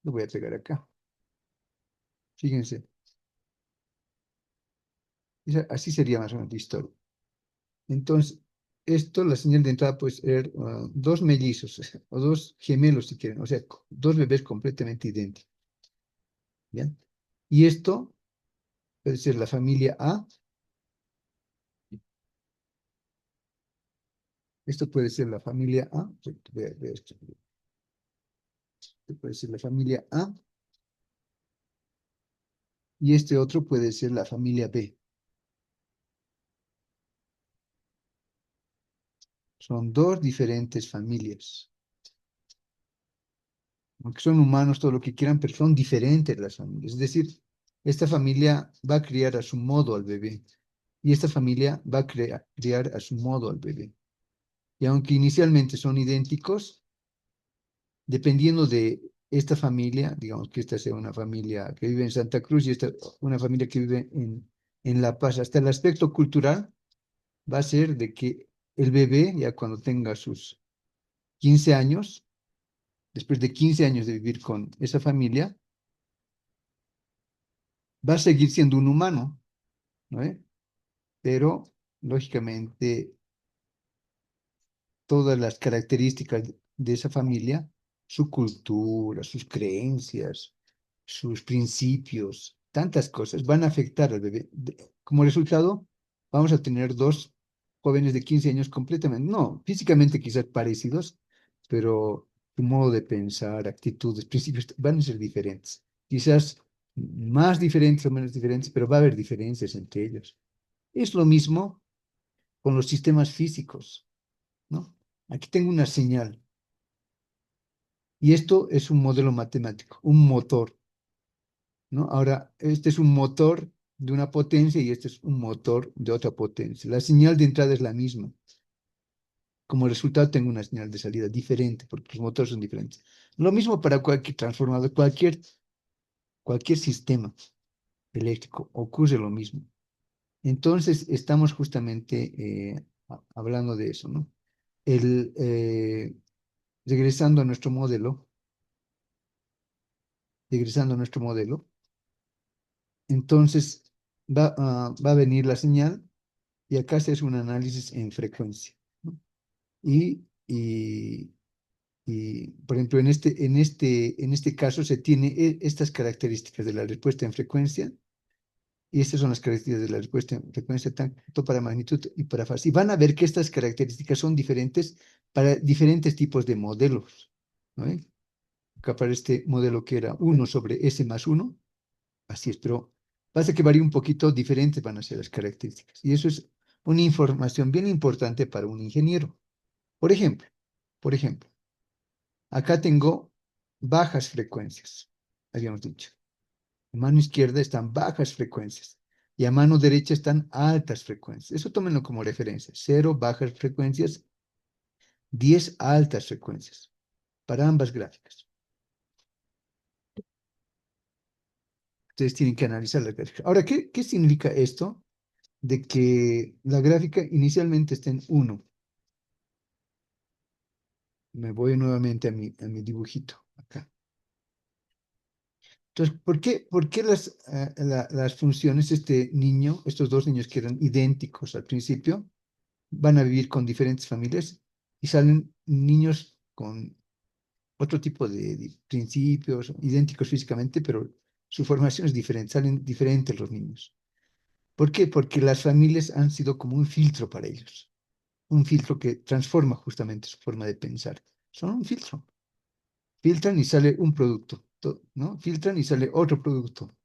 [SPEAKER 1] lo voy a pegar acá. Fíjense, así sería más o menos la historia. Entonces, la señal de entrada puede ser dos mellizos o dos gemelos si quieren, o sea, dos bebés completamente idénticos. ¿Bien? Y esto puede ser la familia A, esto puede ser la familia A, esto puede ser la familia A, y este otro puede ser la familia B. Son dos diferentes familias. Aunque son humanos, todo lo que quieran, pero son diferentes las familias. Es decir, esta familia va a criar a su modo al bebé y esta familia va a criar a su modo al bebé. Y aunque inicialmente son idénticos, dependiendo de esta familia, digamos que esta sea una familia que vive en Santa Cruz y esta una familia que vive en La Paz, hasta el aspecto cultural va a ser de que el bebé, ya cuando tenga sus 15 años, después de 15 años de vivir con esa familia, va a seguir siendo un humano, ¿no? Pero, lógicamente, todas las características de esa familia, su cultura, sus creencias, sus principios, tantas cosas van a afectar al bebé. Como resultado, vamos a tener dos jóvenes de 15 años completamente, no, físicamente quizás parecidos, pero su modo de pensar, actitudes, principios van a ser diferentes. Quizás más diferentes o menos diferentes, pero va a haber diferencias entre ellos. Es lo mismo con los sistemas físicos, ¿no? Aquí tengo una señal y esto es un modelo matemático, un motor, ¿no? Ahora, este es un motor de una potencia y este es un motor de otra potencia. La señal de entrada es la misma. Como resultado tengo una señal de salida diferente porque los motores son diferentes. Lo mismo para cualquier transformador, cualquier sistema eléctrico, ocurre lo mismo. Entonces, estamos justamente hablando de eso, ¿no? El, eh, regresando a nuestro modelo, regresando a nuestro modelo, entonces va a venir la señal y acá se hace un análisis en frecuencia, ¿no? Y, por ejemplo, en este caso se tiene estas características de la respuesta en frecuencia y estas son las características de la respuesta en frecuencia tanto para magnitud y para fase. Y van a ver que estas características son diferentes para diferentes tipos de modelos, ¿no? Acá para este modelo que era 1/S+1. Así es, pero pasa que varía un poquito, diferentes van a ser las características. Y eso es una información bien importante para un ingeniero. Por ejemplo, por ejemplo, acá tengo bajas frecuencias, habíamos dicho. A mano izquierda están bajas frecuencias y a mano derecha están altas frecuencias. Eso tómenlo como referencia. 0 bajas frecuencias, 10 altas frecuencias para ambas gráficas. Ustedes tienen que analizar la gráfica. Ahora, ¿qué significa esto? De que la gráfica inicialmente está en 1. Me voy nuevamente a mi dibujito acá. Entonces, ¿por qué las funciones, este niño, estos dos niños que eran idénticos al principio, van a vivir con diferentes familias y salen niños con otro tipo de principios, idénticos físicamente, pero su formación es diferente, salen diferentes los niños? ¿Por qué? Porque las familias han sido como un filtro para ellos, un filtro que transforma justamente su forma de pensar. Son un filtro. Filtran y sale un producto, ¿no? Filtran y sale otro producto.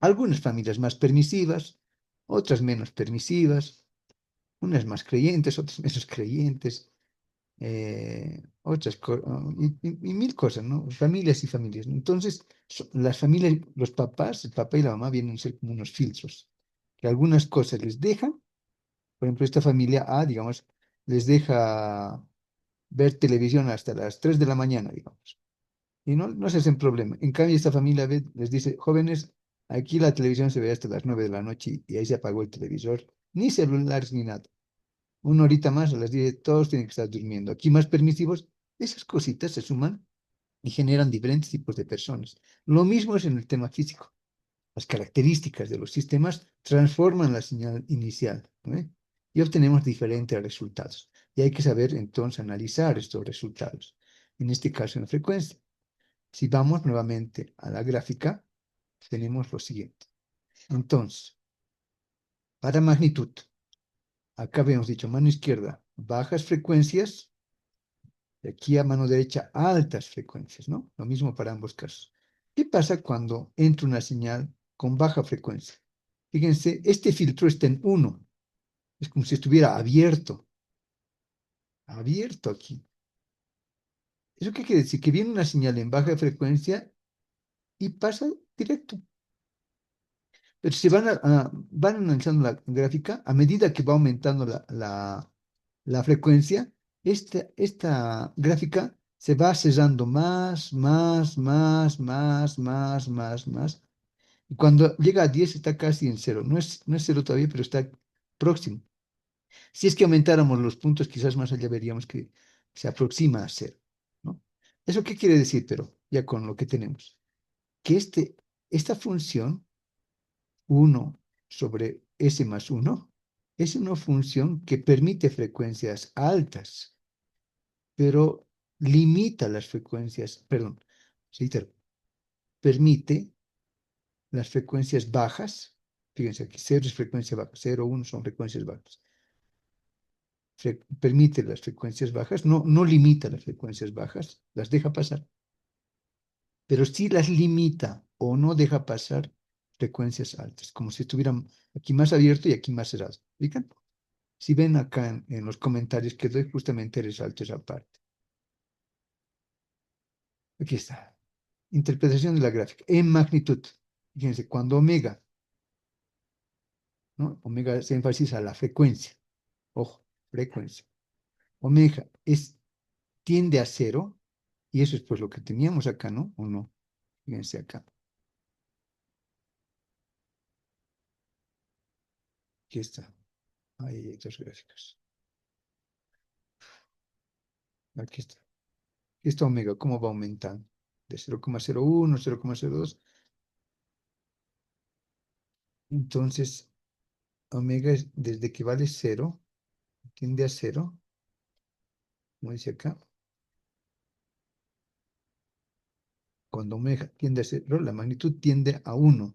[SPEAKER 1] Algunas familias más permisivas, otras menos permisivas, unas más creyentes, otras menos creyentes, y mil cosas, ¿no? Familias y familias, ¿no? Entonces, las familias, los papás, el papá y la mamá vienen a ser como unos filtros, que algunas cosas les dejan, por ejemplo, esta familia A, digamos, les deja ver televisión hasta las 3 de la mañana, digamos. Y no se hacen problema. En cambio, esta familia les dice, jóvenes, aquí la televisión se ve hasta las 9 de la noche y ahí se apagó el televisor. Ni celulares ni nada. Una horita más a las 10 todos tienen que estar durmiendo. Aquí más permisivos, esas cositas se suman y generan diferentes tipos de personas. Lo mismo es en el tema físico. Las características de los sistemas transforman la señal inicial, ¿no? Y obtenemos diferentes resultados. Y hay que saber entonces analizar estos resultados. En este caso, en la frecuencia. Si vamos nuevamente a la gráfica, tenemos lo siguiente. Entonces, para magnitud, acá habíamos dicho mano izquierda, bajas frecuencias, y aquí a mano derecha, altas frecuencias, ¿no? Lo mismo para ambos casos. ¿Qué pasa cuando entra una señal con baja frecuencia? Fíjense, este filtro está en 1. Es como si estuviera abierto, abierto aquí. ¿Eso qué quiere decir? Que viene una señal en baja frecuencia y pasa directo. Pero si van analizando la gráfica, a medida que va aumentando la frecuencia, esta gráfica se va cerrando más, más, más, más, más, más, más. Y cuando llega a 10 está casi en cero. No es cero todavía, pero está próximo. Si es que aumentáramos los puntos, quizás más allá veríamos que se aproxima a cero, ¿no? ¿Eso qué quiere decir? Pero ya con lo que tenemos. Que esta función 1/s+1 es una función que permite frecuencias altas, pero limita las frecuencias, perdón, sí, permite las frecuencias bajas. Fíjense aquí, 0 es frecuencia baja, 0, 1 son frecuencias bajas. Permite las frecuencias bajas, no limita las frecuencias bajas, las deja pasar, pero sí las limita o no deja pasar frecuencias altas, como si estuvieran aquí más abierto y aquí más cerrado. ¿Explican? Si ven acá en los comentarios que doy, justamente resalto esa parte. Aquí está. Interpretación de la gráfica. En magnitud. Fíjense, cuando omega, ¿no? Omega hace énfasis a la frecuencia. Ojo, frecuencia. Omega tiende a cero, y eso es pues lo que teníamos acá, ¿no? ¿O no? Fíjense acá. Aquí está. Ahí hay dos gráficos. Aquí está. Aquí está omega, cómo va aumentando. De 0,01, 0,02. Entonces, omega desde que vale cero, tiende a cero, como dice acá. Cuando omega tiende a cero, la magnitud tiende a 1.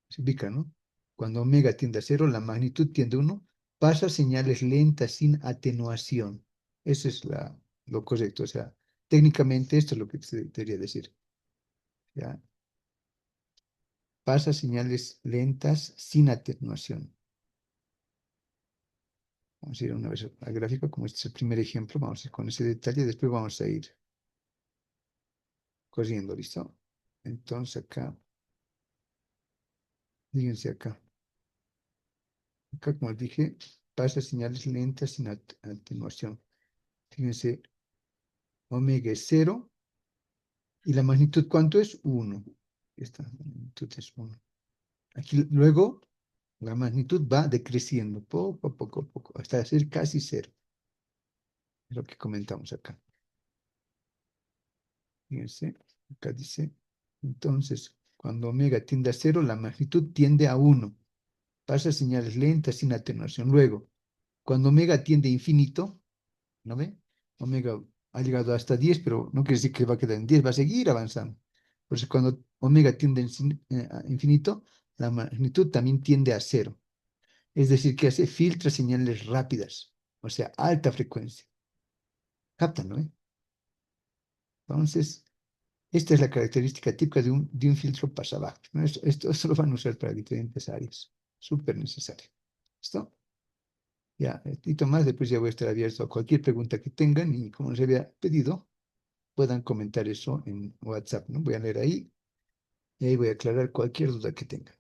[SPEAKER 1] Se ubica, ¿no? Cuando omega tiende a cero, la magnitud tiende a 1. Pasa señales lentas sin atenuación. Eso es lo correcto. O sea, técnicamente esto es lo que se debería decir. ¿Ya? Pasa señales lentas sin atenuación. Vamos a ir una vez a la gráfica, como este es el primer ejemplo. Vamos a ir con ese detalle. Después vamos a ir corriendo, ¿listo? Entonces acá, fíjense acá. Acá, como les dije, pasa señales lentas sin atenuación. Fíjense, omega es cero y la magnitud, ¿cuánto es? 1. Esta magnitud es 1. Aquí luego la magnitud va decreciendo poco a poco, hasta ser casi cero. Es lo que comentamos acá. Fíjense, acá dice, entonces, cuando omega tiende a cero, la magnitud tiende a 1. Pasa señales lentas sin atenuación. Luego, cuando omega tiende a infinito, ¿no ve? Omega ha llegado hasta 10, pero no quiere decir que va a quedar en 10, va a seguir avanzando. Por eso cuando omega tiende a infinito, la magnitud también tiende a cero. Es decir, que filtra señales rápidas, o sea, alta frecuencia. Captan, ¿no? Entonces, esta es la característica típica de un filtro pasabajo, ¿no? Esto lo van a usar para diferentes áreas. Súper necesario. ¿Listo? Ya, y más, después ya voy a estar abierto a cualquier pregunta que tengan y como les había pedido, puedan comentar eso en WhatsApp, ¿no? Voy a leer ahí y ahí voy a aclarar cualquier duda que tengan.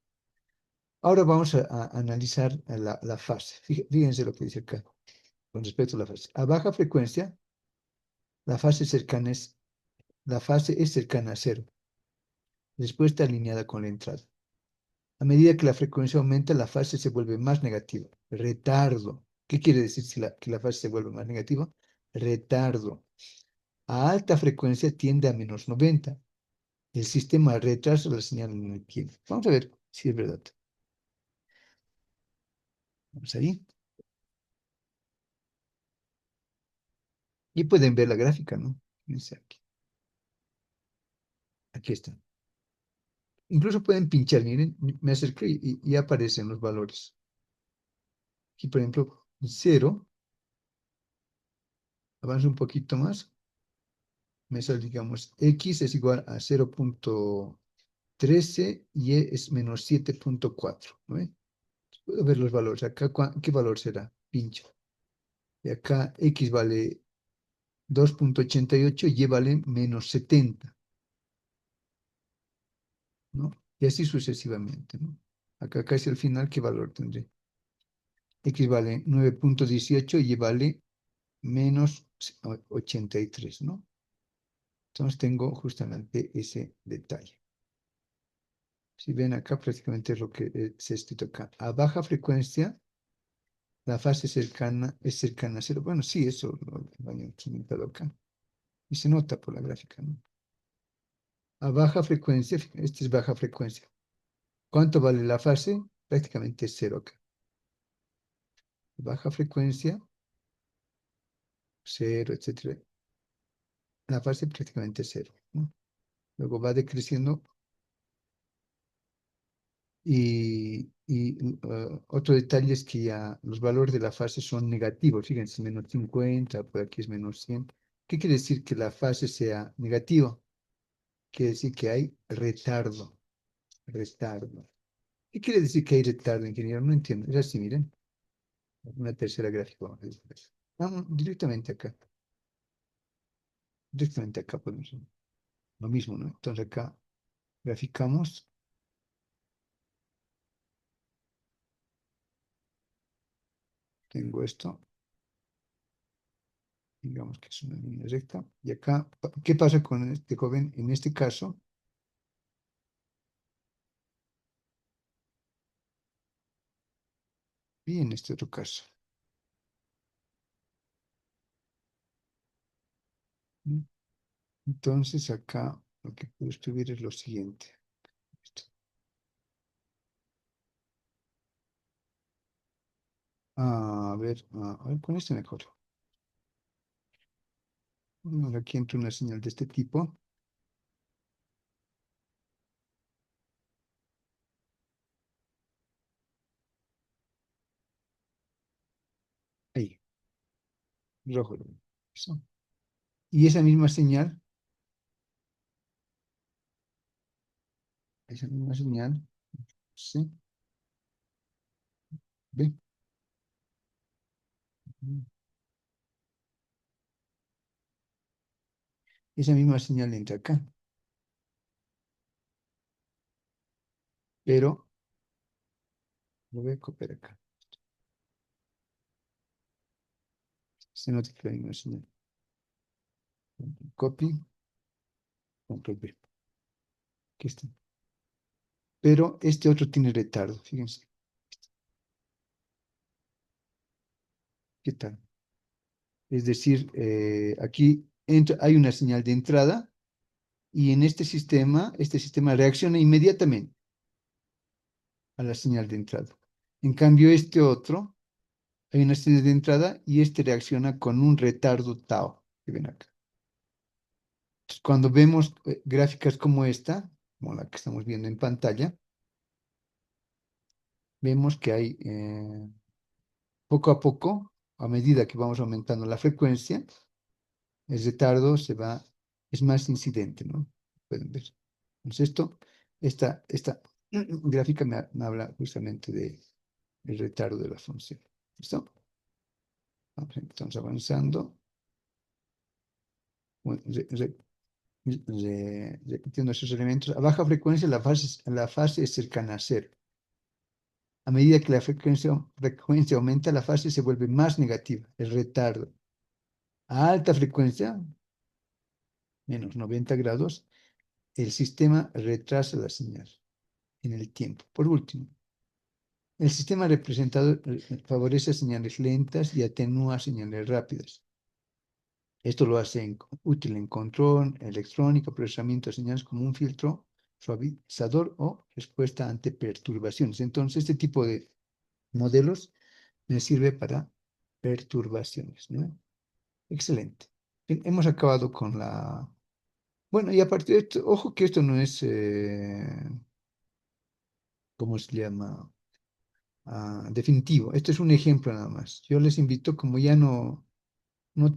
[SPEAKER 1] Ahora vamos a analizar la fase. Fíjense lo que dice acá con respecto a la fase. A baja frecuencia, la fase es cercana a cero. Después está alineada con la entrada. A medida que la frecuencia aumenta, la fase se vuelve más negativa. Retardo. ¿Qué quiere decir que la fase se vuelve más negativa? Retardo. A alta frecuencia tiende a -90. El sistema retrasa la señal en el tiempo. Vamos a ver si es verdad. Vamos ahí. Y pueden ver la gráfica, ¿no? Fíjense aquí. Aquí está. Incluso pueden pinchar, miren, me acerqué y aparecen los valores. Aquí, por ejemplo, 0, avanzo un poquito más, me sale, digamos, X es igual a 0,13 y Y es -7,4, ¿no ve? Puedo ver los valores. Acá, ¿qué valor será? Pincho. Y acá X vale 2,88 y Y vale -70, ¿no? Y así sucesivamente, ¿no? Acá casi al final, ¿qué valor tendré? X vale 9,18 y Y vale -83, ¿no? Entonces tengo justamente ese detalle. Si ven acá, prácticamente es lo que se escrito acá. A baja frecuencia, la fase cercana es cercana a cero. Bueno, sí, eso lo habían comentado acá. Y se nota por la gráfica, ¿no? A baja frecuencia, esta es baja frecuencia. ¿Cuánto vale la fase? Prácticamente cero acá. Baja frecuencia, cero, etcétera. La fase prácticamente cero, ¿no? Luego va decreciendo otro detalle es que ya los valores de la fase son negativos. Fíjense, menos 50, por aquí es menos 100. ¿Qué quiere decir que la fase sea negativa? Quiere decir que hay retardo. Retardo. ¿Qué quiere decir que hay retardo, ingeniero? No entiendo. Es así, miren. Una tercera gráfica. Vamos a ver después. Vamos directamente acá. Directamente acá podemos ver lo mismo, ¿no? Entonces acá graficamos. Tengo esto. Digamos que es una línea recta. Y acá, ¿qué pasa con este joven? En este caso, y en este otro caso. ¿Mm? Entonces acá lo que puedo escribir es lo siguiente. Esto. A ver, con este mejor. Aquí entra una señal de este tipo. Ahí, rojo. Eso. Y esa misma señal, ¿sí? ¿Ve? Esa misma señal entra acá. Pero lo voy a copiar acá. Se nota que la misma señal. Copy, control V. Aquí está. Pero este otro tiene retardo, fíjense. ¿Qué tal? Es decir, aquí hay una señal de entrada y en este sistema reacciona inmediatamente a la señal de entrada. En cambio, este otro, hay una señal de entrada y este reacciona con un retardo tau, que ven acá. Entonces, cuando vemos gráficas como esta, como la que estamos viendo en pantalla, vemos que hay poco a poco, a medida que vamos aumentando la frecuencia, el retardo es más incidente, ¿no? Pueden ver. Entonces esta gráfica me habla justamente del retardo de la función. ¿Listo? Estamos avanzando. Bueno, repitiendo esos elementos. A baja frecuencia la fase es cercana a cero. A medida que la frecuencia aumenta, la fase se vuelve más negativa, el retardo. A alta frecuencia, menos 90 grados, el sistema retrasa la señal en el tiempo. Por último, el sistema representado favorece señales lentas y atenúa señales rápidas. Esto lo hace útil en control electrónico, procesamiento de señales como un filtro suavizador o respuesta ante perturbaciones. Entonces, este tipo de modelos me sirve para perturbaciones, ¿no? Excelente. Bien, hemos acabado con la... Bueno, y aparte de esto, ojo que esto no es, ¿cómo se llama? Definitivo. Esto es un ejemplo nada más. Yo les invito, como ya no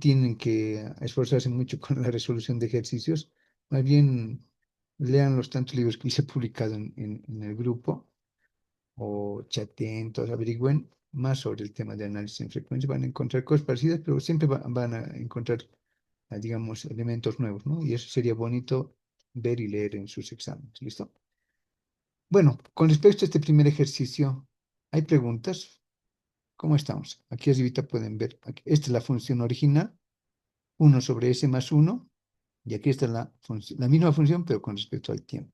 [SPEAKER 1] tienen que esforzarse mucho con la resolución de ejercicios, más bien lean los tantos libros que les he publicado en el grupo o chateen, todos averigüen más sobre el tema de análisis en frecuencia. Van a encontrar cosas parecidas, pero siempre van a encontrar, digamos, elementos nuevos, ¿no? Y eso sería bonito ver y leer en sus exámenes. ¿Listo? Bueno, con respecto a este primer ejercicio, ¿hay preguntas? ¿Cómo estamos? Aquí arribita pueden ver, esta es la función original, 1/s+1, y aquí está la misma función, pero con respecto al tiempo.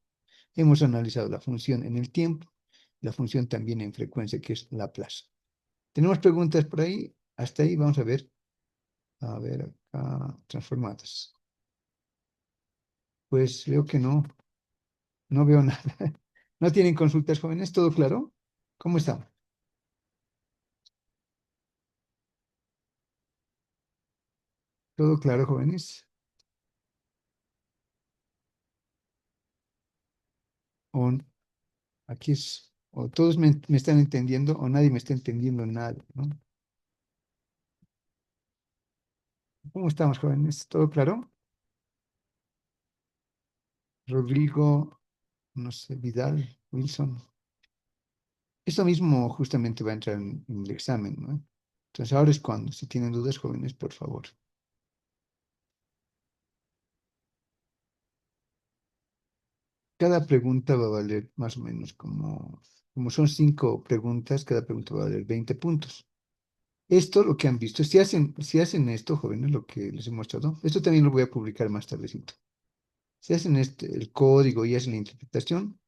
[SPEAKER 1] Hemos analizado la función en el tiempo, la función también en frecuencia, que es Laplace. ¿Tenemos preguntas por ahí? Hasta ahí vamos a ver acá, transformadas. Pues veo que no, no veo nada. ¿No tienen consultas, jóvenes? ¿Todo claro? ¿Cómo estamos? ¿Todo claro, jóvenes? O aquí es, o todos me están entendiendo o nadie me está entendiendo nada, ¿no? ¿Cómo estamos, jóvenes? ¿Todo claro? Rodrigo, no sé, Vidal, Wilson. Esto mismo justamente va a entrar en el examen, ¿no? Entonces ahora es cuando, si tienen dudas, jóvenes, por favor. Cada pregunta va a valer más o menos como son 5 preguntas, cada pregunta va a valer 20 puntos. Esto, lo que han visto, si hacen esto, jóvenes, lo que les he mostrado, esto también lo voy a publicar más tardecito. Si hacen el código y hacen la interpretación,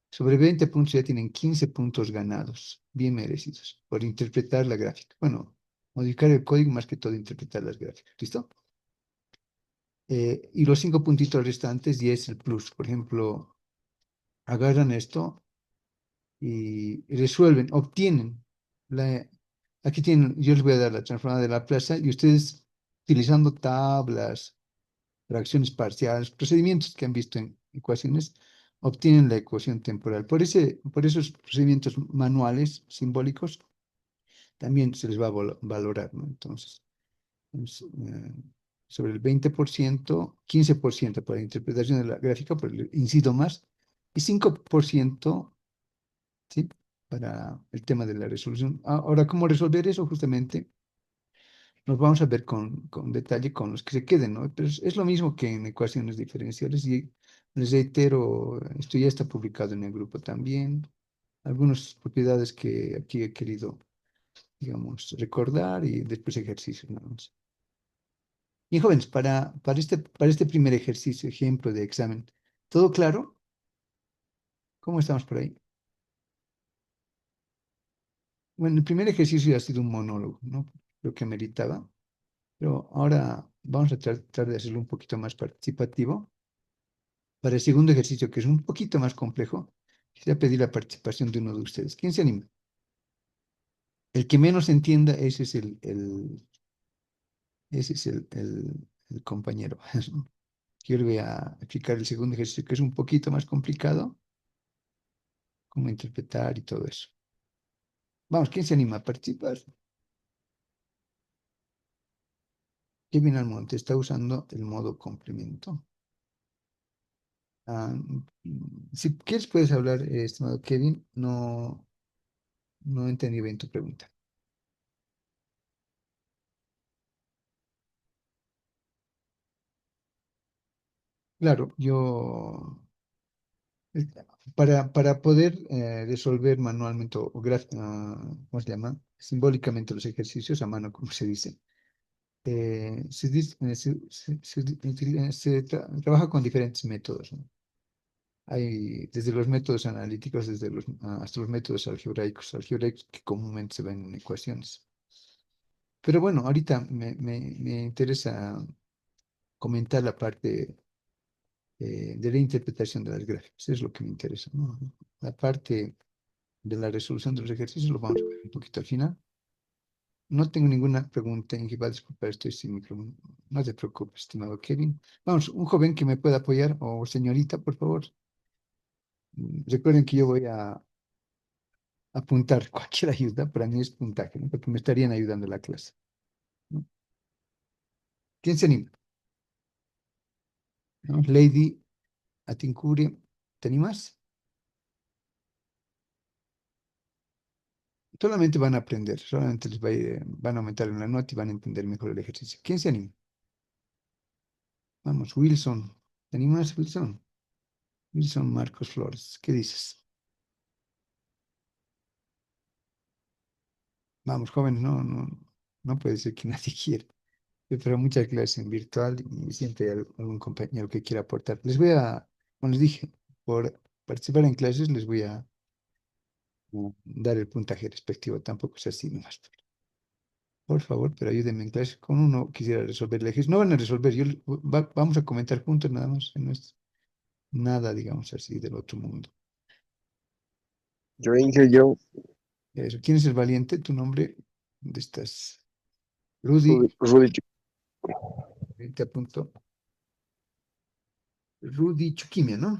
[SPEAKER 1] sobre 20 puntos ya tienen 15 puntos ganados, bien merecidos, por interpretar la gráfica. Bueno, modificar el código más que todo interpretar las gráficas. ¿Listo? Y los 5 puntitos restantes, y es el plus. Por ejemplo, agarran esto y resuelven, obtienen. La, aquí tienen, yo les voy a dar la transformada de la plaza y ustedes, utilizando tablas, fracciones parciales, procedimientos que han visto en ecuaciones, obtienen la ecuación temporal. Por esos procedimientos manuales, simbólicos, también se les va a valorar, ¿no? Entonces, pues, sobre el 20%, 15% para la interpretación de la gráfica, por el incido más, y 5%, ¿sí? Para el tema de la resolución. Ahora, ¿cómo resolver eso? Justamente nos vamos a ver con detalle con los que se queden, ¿no? Pero es lo mismo que en ecuaciones diferenciales y les reitero, esto ya está publicado en el grupo también. Algunas propiedades que aquí he querido, digamos, recordar y después ejercicios, nada más. Y jóvenes, para este primer ejercicio, ejemplo de examen, ¿todo claro? ¿Cómo estamos por ahí? Bueno, el primer ejercicio ha sido un monólogo, ¿no? Lo que meritaba, pero ahora vamos a tratar de hacerlo un poquito más participativo. Para el segundo ejercicio, que es un poquito más complejo, quisiera pedir la participación de uno de ustedes. ¿Quién se anima? El que menos entienda, ese es el compañero. Yo le voy a explicar el segundo ejercicio, que es un poquito más complicado, cómo interpretar y todo eso. Vamos, ¿quién se anima a participar? Kevin Almonte está usando el modo complemento. Si quieres, puedes hablar, estimado Kevin. No, no entendí bien tu pregunta. Claro, eh, para poder resolver manualmente ¿cómo se llama? Simbólicamente los ejercicios a mano, como se dice, se trabaja con diferentes métodos, ¿no? Hay desde los métodos analíticos, hasta los métodos algebraicos que comúnmente se ven en ecuaciones. Pero bueno, ahorita me interesa comentar la parte de la interpretación de las gráficas. Es lo que me interesa, ¿no? La parte de la resolución de los ejercicios lo vamos a ver un poquito al final. No tengo ninguna pregunta, Inge, va a disculpar, estoy sin micrófono. No te preocupes, estimado Kevin. Vamos, un joven que me pueda apoyar, o señorita, por favor. Recuerden que yo voy a apuntar cualquier ayuda, para mí es puntaje, ¿no? Porque me estarían ayudando en la clase, ¿no? ¿Quién se anima? ¿No? Lady Atincuri, ¿te animas? Solamente van a aprender, solamente van a aumentar la nota y van a entender mejor el ejercicio. ¿Quién se anima? Vamos, Wilson. ¿Te animas, Wilson? Wilson Marcos Flores, ¿qué dices? Vamos, jóvenes, no puede ser que nadie quiera. Yo tengo muchas clases en virtual y siempre hay algún compañero que quiera aportar. Como les dije, por participar en clases les voy a dar el puntaje respectivo. Tampoco es así nomás. Por favor, pero ayúdenme en clase. Con uno quisiera resolver el ejercicio. No van a resolver, vamos a comentar juntos nada más en esto. nada, digamos así, del otro mundo.
[SPEAKER 3] Yo,
[SPEAKER 1] Eso. ¿Quién es el valiente? ¿Tu nombre? ¿Dónde estás? Rudy,
[SPEAKER 3] Rudy,
[SPEAKER 1] te apunto. Rudy Chuquimia, ¿no?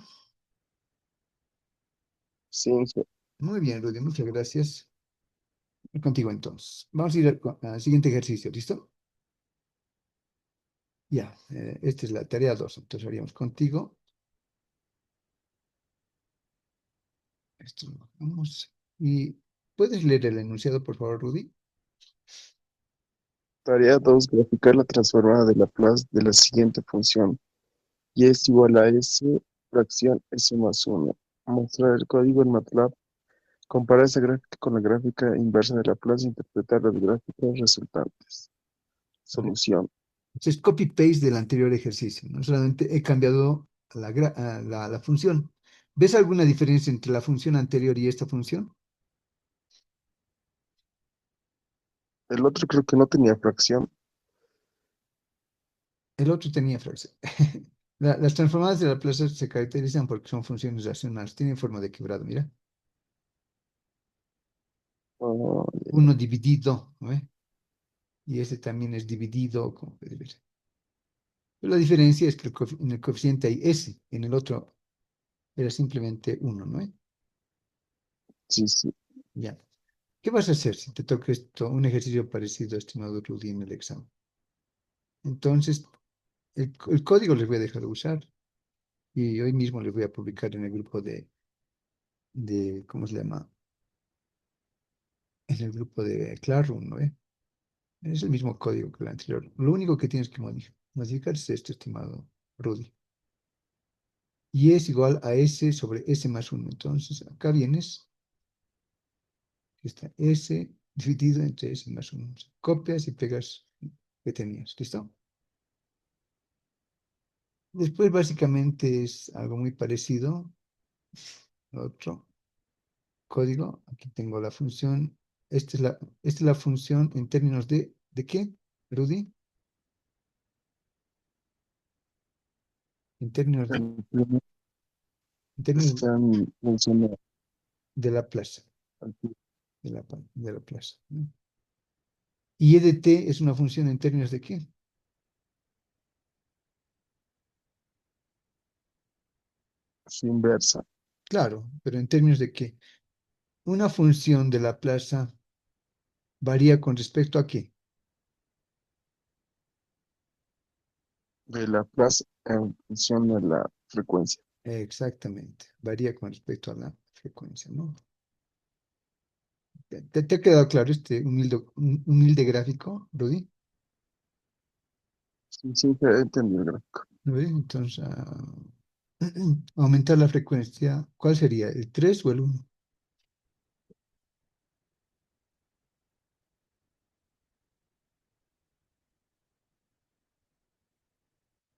[SPEAKER 3] sí, Inge.
[SPEAKER 1] Muy bien, Rudy, muchas gracias. Voy contigo entonces. Vamos a ir al siguiente ejercicio, ¿listo? Ya, esta es la tarea 2, entonces haríamos contigo. Esto lo vamos. ¿Y puedes leer el enunciado, por favor, Rudy?
[SPEAKER 3] Tarea 2, graficar la transformada de Laplace de la siguiente función. Y es igual a S fracción S más 1. Mostrar el código en MATLAB. Comparar esa gráfica con la gráfica inversa de Laplace e interpretar las gráficas resultantes. Solución.
[SPEAKER 1] Es copy-paste del anterior ejercicio, ¿no? Solamente he cambiado la función. ¿Ves alguna diferencia entre la función anterior y esta función?
[SPEAKER 3] El otro creo que no tenía fracción.
[SPEAKER 1] El otro tenía fracción. Las transformadas de Laplace se caracterizan porque son funciones racionales. Tienen forma de quebrado, mira.
[SPEAKER 3] Ah,
[SPEAKER 1] Uno dividido, ¿no ve? Y este también es dividido, como puedes ver. Pero la diferencia es que en el coeficiente hay S, en el otro era simplemente uno, ¿no ve?
[SPEAKER 3] sí, sí.
[SPEAKER 1] Ya. ¿Qué vas a hacer si te toca esto, un ejercicio parecido, estimado Rudy, en el examen? Entonces, el código les voy a dejar de usar y hoy mismo les voy a publicar en el grupo ¿cómo se llama? En el grupo de Classroom, ¿no ve? Es el mismo código que el anterior. Lo único que tienes que modificar es esto, estimado Rudy. Y es igual a S sobre S más uno. Entonces, acá vienes, está S dividido entre S más uno. Copias y pegas que tenías. ¿Listo? Después, básicamente, es algo muy parecido. Otro código. Aquí tengo la función. Esta es la función en términos ¿de qué, Rudy? En términos de,
[SPEAKER 3] El primer
[SPEAKER 1] en términos
[SPEAKER 3] está en función
[SPEAKER 1] de la plaza.
[SPEAKER 3] aquí,
[SPEAKER 1] De la plaza, ¿no? Y e de t es una función en términos de qué.
[SPEAKER 3] su inversa
[SPEAKER 1] Claro, pero en términos de qué. Una función de la plaza varía con respecto a qué.
[SPEAKER 3] de Laplace en función de la frecuencia.
[SPEAKER 1] Exactamente, varía con respecto a la frecuencia, ¿no? ¿Te ha quedado claro este humilde gráfico, Rudy?
[SPEAKER 3] Sí, sí, entendí el gráfico.
[SPEAKER 1] ¿Lo ves? Entonces, aumentar la frecuencia, ¿cuál sería? ¿El 3 o el uno?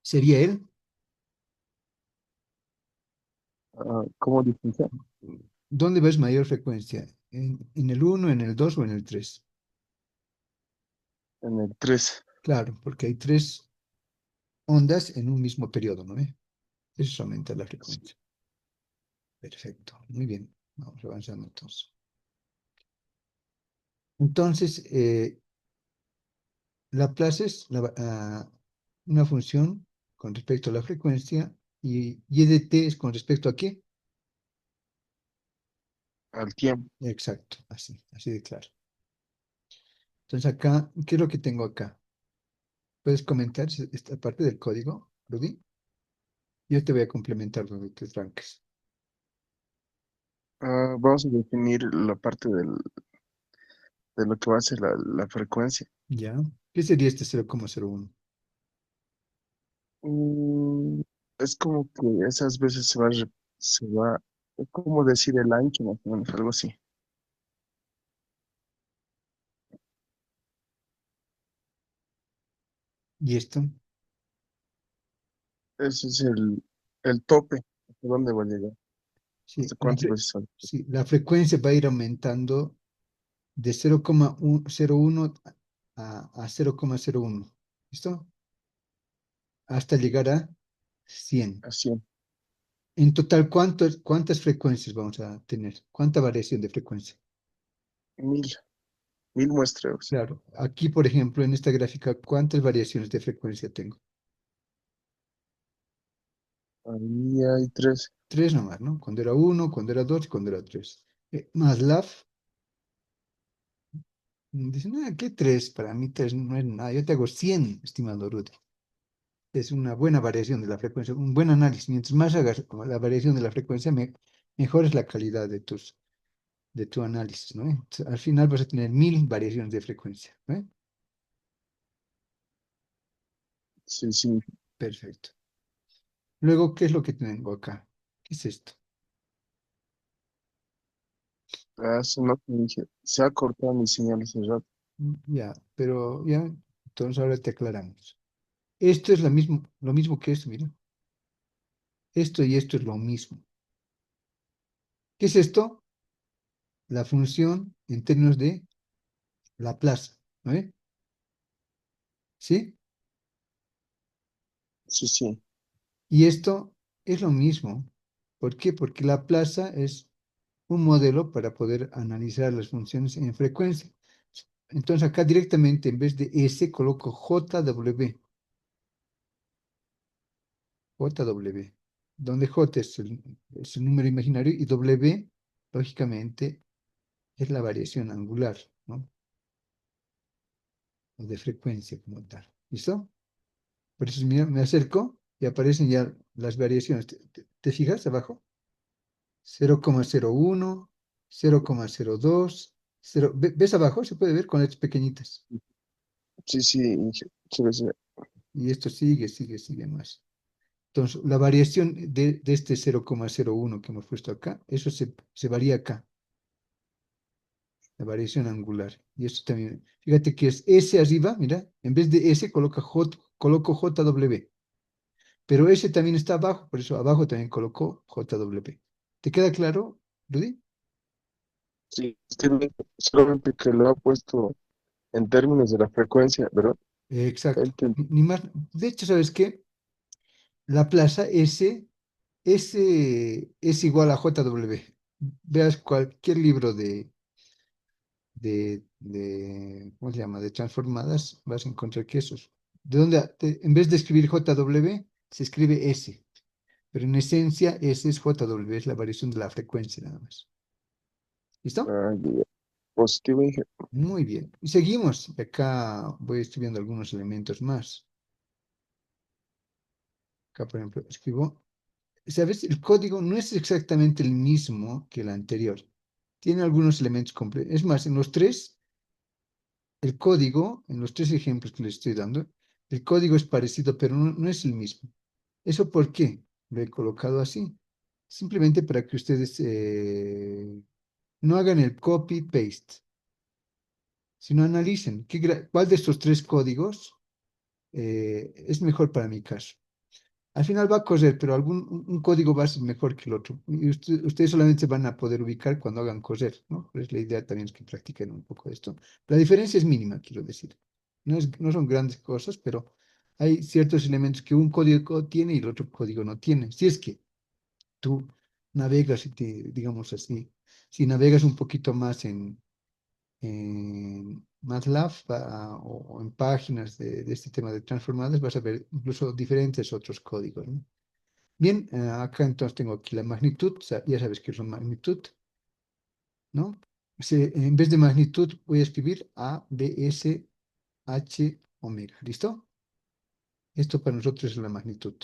[SPEAKER 1] ¿Sería él?
[SPEAKER 3] Ah, ¿cómo diferenciar?
[SPEAKER 1] ¿Dónde ves mayor frecuencia? ¿En el uno, en el 2 o en el 3?
[SPEAKER 3] En el 3.
[SPEAKER 1] Claro, porque hay tres ondas en un mismo periodo, ¿no ve? Eso es aumentar la frecuencia. Perfecto, muy bien. Vamos avanzando entonces. Entonces, Laplace es una función con respecto a la frecuencia y e de t es con respecto a qué.
[SPEAKER 3] Al tiempo.
[SPEAKER 1] Exacto, así de claro. Entonces acá, ¿qué es lo que tengo acá? ¿Puedes comentar esta parte del código, Rudy? Yo te voy a complementar donde te tranques.
[SPEAKER 3] Vamos a definir la parte de lo que va a ser la frecuencia.
[SPEAKER 1] ¿Ya? ¿Qué sería este 0,01?
[SPEAKER 3] Mm, es como que esas veces es como decir el ancho, más o menos, algo así.
[SPEAKER 1] ¿Y esto?
[SPEAKER 3] Ese es el tope. ¿Hasta dónde va a llegar?
[SPEAKER 1] Sí,
[SPEAKER 3] ¿Hasta cuántas veces sale?
[SPEAKER 1] sí, la frecuencia va a ir aumentando de 0,01 a 0,01. ¿Listo? Hasta llegar a 100.
[SPEAKER 3] Así.
[SPEAKER 1] En total, ¿cuántas frecuencias vamos a tener? ¿Cuánta variación de frecuencia?
[SPEAKER 3] 1000 muestreos.
[SPEAKER 1] Claro, aquí, por ejemplo, en esta gráfica, ¿cuántas variaciones de frecuencia tengo?
[SPEAKER 3] Ahí hay tres.
[SPEAKER 1] Tres nomás, ¿no? Cuando era uno, cuando era dos y cuando era tres. Maslach dice, no, ¿qué tres? Para mí tres no es nada. Yo te hago 100, estimado Rudy. Es una buena variación de la frecuencia, un buen análisis. Mientras más hagas como la variación de la frecuencia, mejor es la calidad de tu análisis, ¿no? Entonces, al final vas a tener 1000 variaciones de frecuencia, ¿no?
[SPEAKER 3] Sí, sí.
[SPEAKER 1] Perfecto. Luego, ¿qué es lo que tengo acá? ¿Qué es esto?
[SPEAKER 3] Hace no te dije. Se ha cortado mi señal hace rato.
[SPEAKER 1] Ya, pero ya, entonces ahora te aclaramos. Esto es lo mismo que esto, mira. Esto y esto es lo mismo. ¿Qué es esto? La función en términos de Laplace, ¿no? ¿Sí?
[SPEAKER 3] Sí, sí.
[SPEAKER 1] Y esto es lo mismo. ¿Por qué? Porque Laplace es un modelo para poder analizar las funciones en frecuencia. Entonces acá directamente en vez de S coloco JW, JW, donde J es el número imaginario y W, lógicamente, es la variación angular, ¿no? O de frecuencia como tal. ¿Listo? Por eso, mira, me acerco y aparecen ya las variaciones. ¿Te fijas abajo? 0,01, 0,02, 0. ¿Ves abajo? Se puede ver con letras pequeñitas.
[SPEAKER 3] Sí, sí, sí, sí.
[SPEAKER 1] Y esto sigue más. Entonces, la variación de este 0,01 que hemos puesto acá, eso se varía acá, la variación angular. Y esto también, fíjate que es S arriba, mira, en vez de S coloco JW. Pero ese también está abajo, por eso abajo también colocó JW. ¿Te queda claro, Rudy?
[SPEAKER 3] Sí, es que solamente que lo ha puesto en términos de la frecuencia, ¿verdad?
[SPEAKER 1] Exacto.
[SPEAKER 3] Él te-
[SPEAKER 1] Ni más. De hecho, ¿sabes qué? La plaza S es igual a JW. Veas cualquier libro ¿cómo se llama? De transformadas, vas a encontrar que esos. ¿De dónde? En vez de escribir JW, se escribe S. Pero en esencia, S es JW, es la variación de la frecuencia nada más. ¿Listo?
[SPEAKER 3] ah, ya, positivo, dije.
[SPEAKER 1] Muy bien. Y seguimos. Acá voy escribiendo algunos elementos más. Acá, por ejemplo, escribo. ¿Sabes? El código no es exactamente el mismo que el anterior. Tiene algunos elementos complejos. Es más, el código, en los tres ejemplos que les estoy dando, el código es parecido, pero no es el mismo. ¿Eso por qué? Lo he colocado así. Simplemente para que ustedes no hagan el copy-paste, sino analicen cuál de estos tres códigos es mejor para mi caso. Al final va a correr, pero un código va a ser mejor que el otro. Y ustedes solamente se van a poder ubicar cuando hagan correr, ¿no? Pues la idea también es que practiquen un poco esto. La diferencia es mínima, quiero decir. No son grandes cosas, pero hay ciertos elementos que un código tiene y el otro código no tiene. Si es que tú navegas, digamos así, si navegas un poquito más en MATLAB o en páginas de este tema de transformadas, vas a ver incluso diferentes otros códigos, ¿no? Bien, acá entonces tengo aquí la magnitud, ya sabes que es la magnitud, ¿no? En vez de magnitud voy a escribir A, B, S, H, omega, ¿listo? Esto para nosotros es la magnitud.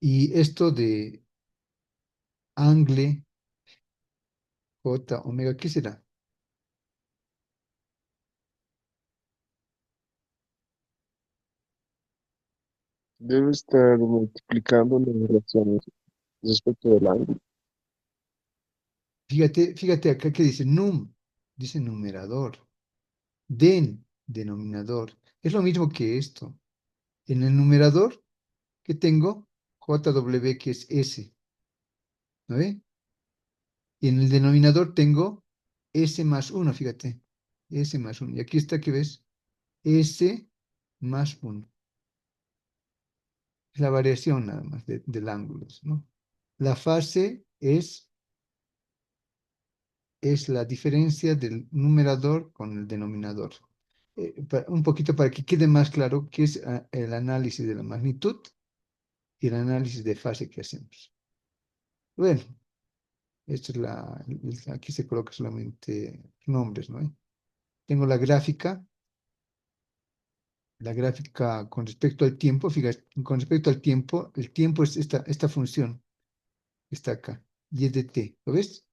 [SPEAKER 1] Y esto de angle, J, omega, ¿qué será?
[SPEAKER 3] Debe estar multiplicando las relaciones respecto del ángulo.
[SPEAKER 1] Fíjate acá que dice numerador, denominador. Es lo mismo que esto. En el numerador, ¿qué tengo? JW, que es S, ¿no ve? Y en el denominador tengo S más uno, fíjate. S más uno. Y aquí está, ¿qué ves? S más uno. Es la variación nada más del ángulo, ¿no? La fase es la diferencia del numerador con el denominador. Un poquito para que quede más claro qué es el análisis de la magnitud y el análisis de fase que hacemos. Bueno, esta es aquí se coloca solamente nombres, ¿no? Tengo la gráfica con respecto al tiempo, fíjate, con respecto al tiempo, el tiempo es esta función que está acá, y es de t, ¿lo ves?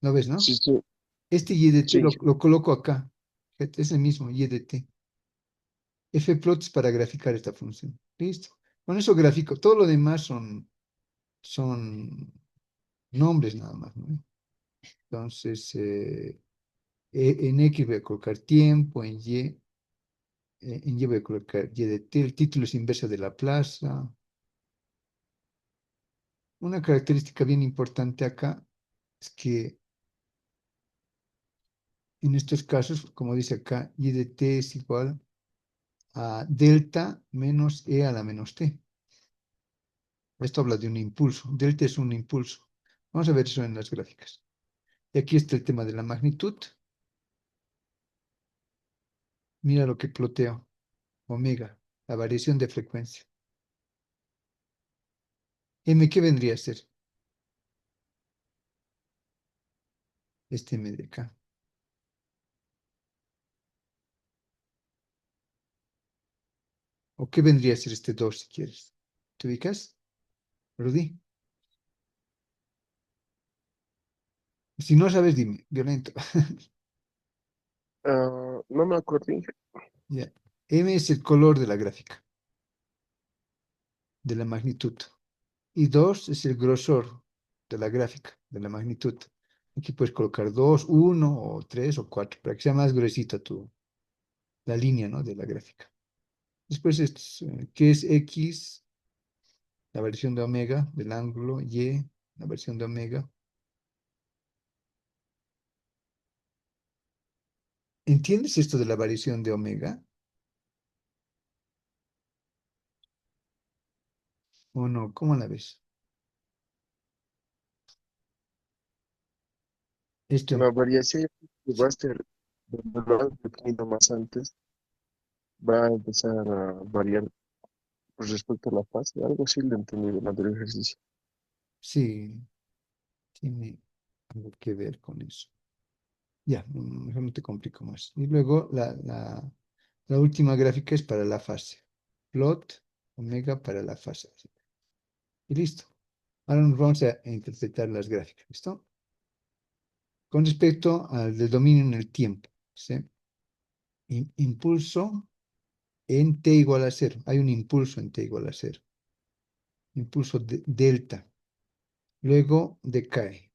[SPEAKER 1] ¿Lo ves, no?
[SPEAKER 3] Sí, sí,
[SPEAKER 1] Este y de t
[SPEAKER 3] sí.
[SPEAKER 1] lo coloco acá, fíjate, es el mismo y de t. Fplot es para graficar esta función, ¿listo? Con eso grafico, todo lo demás son nombres nada más, ¿no? Entonces, en X voy a colocar tiempo, en Y voy a colocar Y de T, el título es inversa de la plaza. Una característica bien importante acá es que en estos casos, como dice acá, Y de T es igual a delta menos E a la menos T. Esto habla de un impulso. Delta es un impulso. Vamos a ver eso en las gráficas. Y aquí está el tema de la magnitud. Mira lo que ploteo. Omega, la variación de frecuencia. M, ¿qué vendría a ser? Este M de acá. ¿O qué vendría a ser este 2 si quieres? ¿Te ubicas, Rudy? Si no sabes, dime. Violento.
[SPEAKER 3] No me acuerdo, Inge.
[SPEAKER 1] Ya. M es el color de la gráfica, de la magnitud. Y 2 es el grosor de la gráfica, de la magnitud. Aquí puedes colocar 2, 1 o 3 o 4 para que sea más gruesita la línea, ¿no? De la gráfica. Después, ¿qué es X? La variación de omega del ángulo. Y, la variación de omega. ¿Entiendes esto de la variación de omega? ¿O no? ¿Cómo la ves?
[SPEAKER 3] La
[SPEAKER 1] Esto,
[SPEAKER 3] variación que va a ser, lo has definido más antes, va a empezar a variar respecto a la fase. Algo sí lo entendí durante el ejercicio.
[SPEAKER 1] sí, tiene algo que ver con eso. Ya, mejor no te complico más. Y luego la última gráfica es para la fase. Plot omega para la fase. Y listo. Ahora nos vamos a interpretar las gráficas. ¿Listo? Con respecto al del dominio en el tiempo. ¿Sí? Impulso en t igual a cero. Hay un impulso en t igual a cero. Impulso delta. Luego decae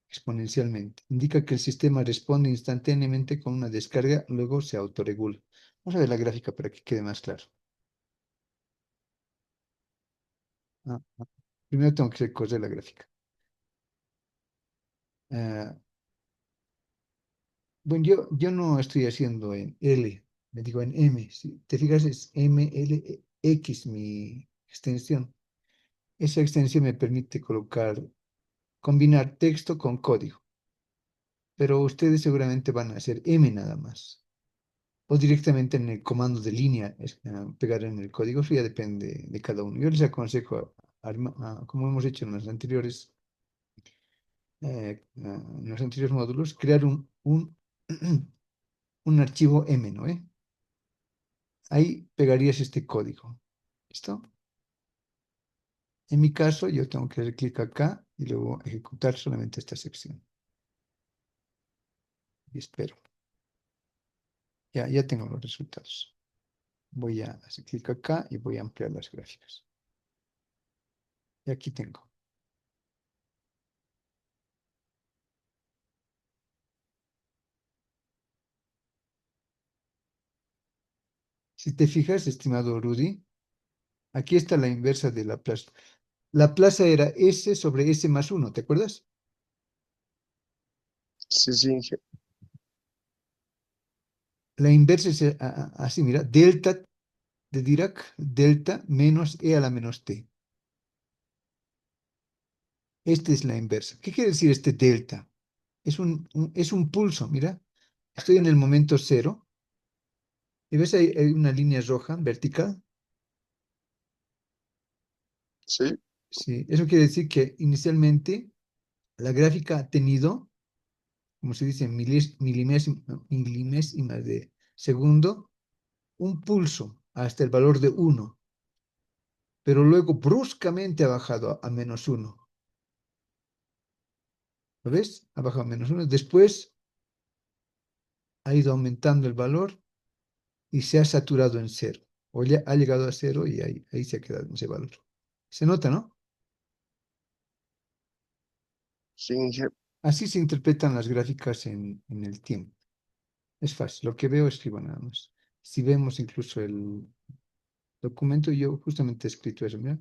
[SPEAKER 1] exponencialmente. Indica que el sistema responde instantáneamente con una descarga, luego se autorregula. Vamos a ver la gráfica para que quede más claro. Primero tengo que recorrer la gráfica. Ah, bueno, yo no estoy haciendo en L, me digo en M. Si te fijas, es MLX mi extensión. Esa extensión me permite combinar texto con código. Pero ustedes seguramente van a hacer M nada más. O directamente en el comando de línea, pegar en el código. Eso ya depende de cada uno. Yo les aconsejo, como hemos hecho en los anteriores módulos, crear un archivo M, ¿no? Ahí pegarías este código. ¿Listo? En mi caso, yo tengo que dar clic acá y luego ejecutar solamente esta sección. Y espero. Ya tengo los resultados. Voy a hacer clic acá y voy a ampliar las gráficas. Y aquí tengo. Si te fijas, estimado Rudy, aquí está la inversa de la plaza. La plaza era S sobre S más 1, ¿te acuerdas?
[SPEAKER 3] Sí, sí, Inge.
[SPEAKER 1] La inversa es así, mira, delta de Dirac, delta menos e a la menos t. Esta es la inversa. ¿Qué quiere decir este delta? Es un pulso, mira. Estoy en el momento cero. ¿Y ves ahí hay una línea roja vertical?
[SPEAKER 3] Sí,
[SPEAKER 1] Sí, eso quiere decir que inicialmente la gráfica ha tenido, como se dice, milimésimas de segundo, un pulso hasta el valor de 1, pero luego bruscamente ha bajado a menos 1. ¿Lo ves? Ha bajado a menos 1. Después ha ido aumentando el valor y se ha saturado en cero. O ya ha llegado a cero y ahí se ha quedado en ese valor. Se nota, ¿no?
[SPEAKER 3] sí, Inge.
[SPEAKER 1] Así se interpretan las gráficas en el tiempo. Es fácil. Lo que veo, escribo nada más. Si vemos incluso el documento, yo justamente he escrito eso, mira.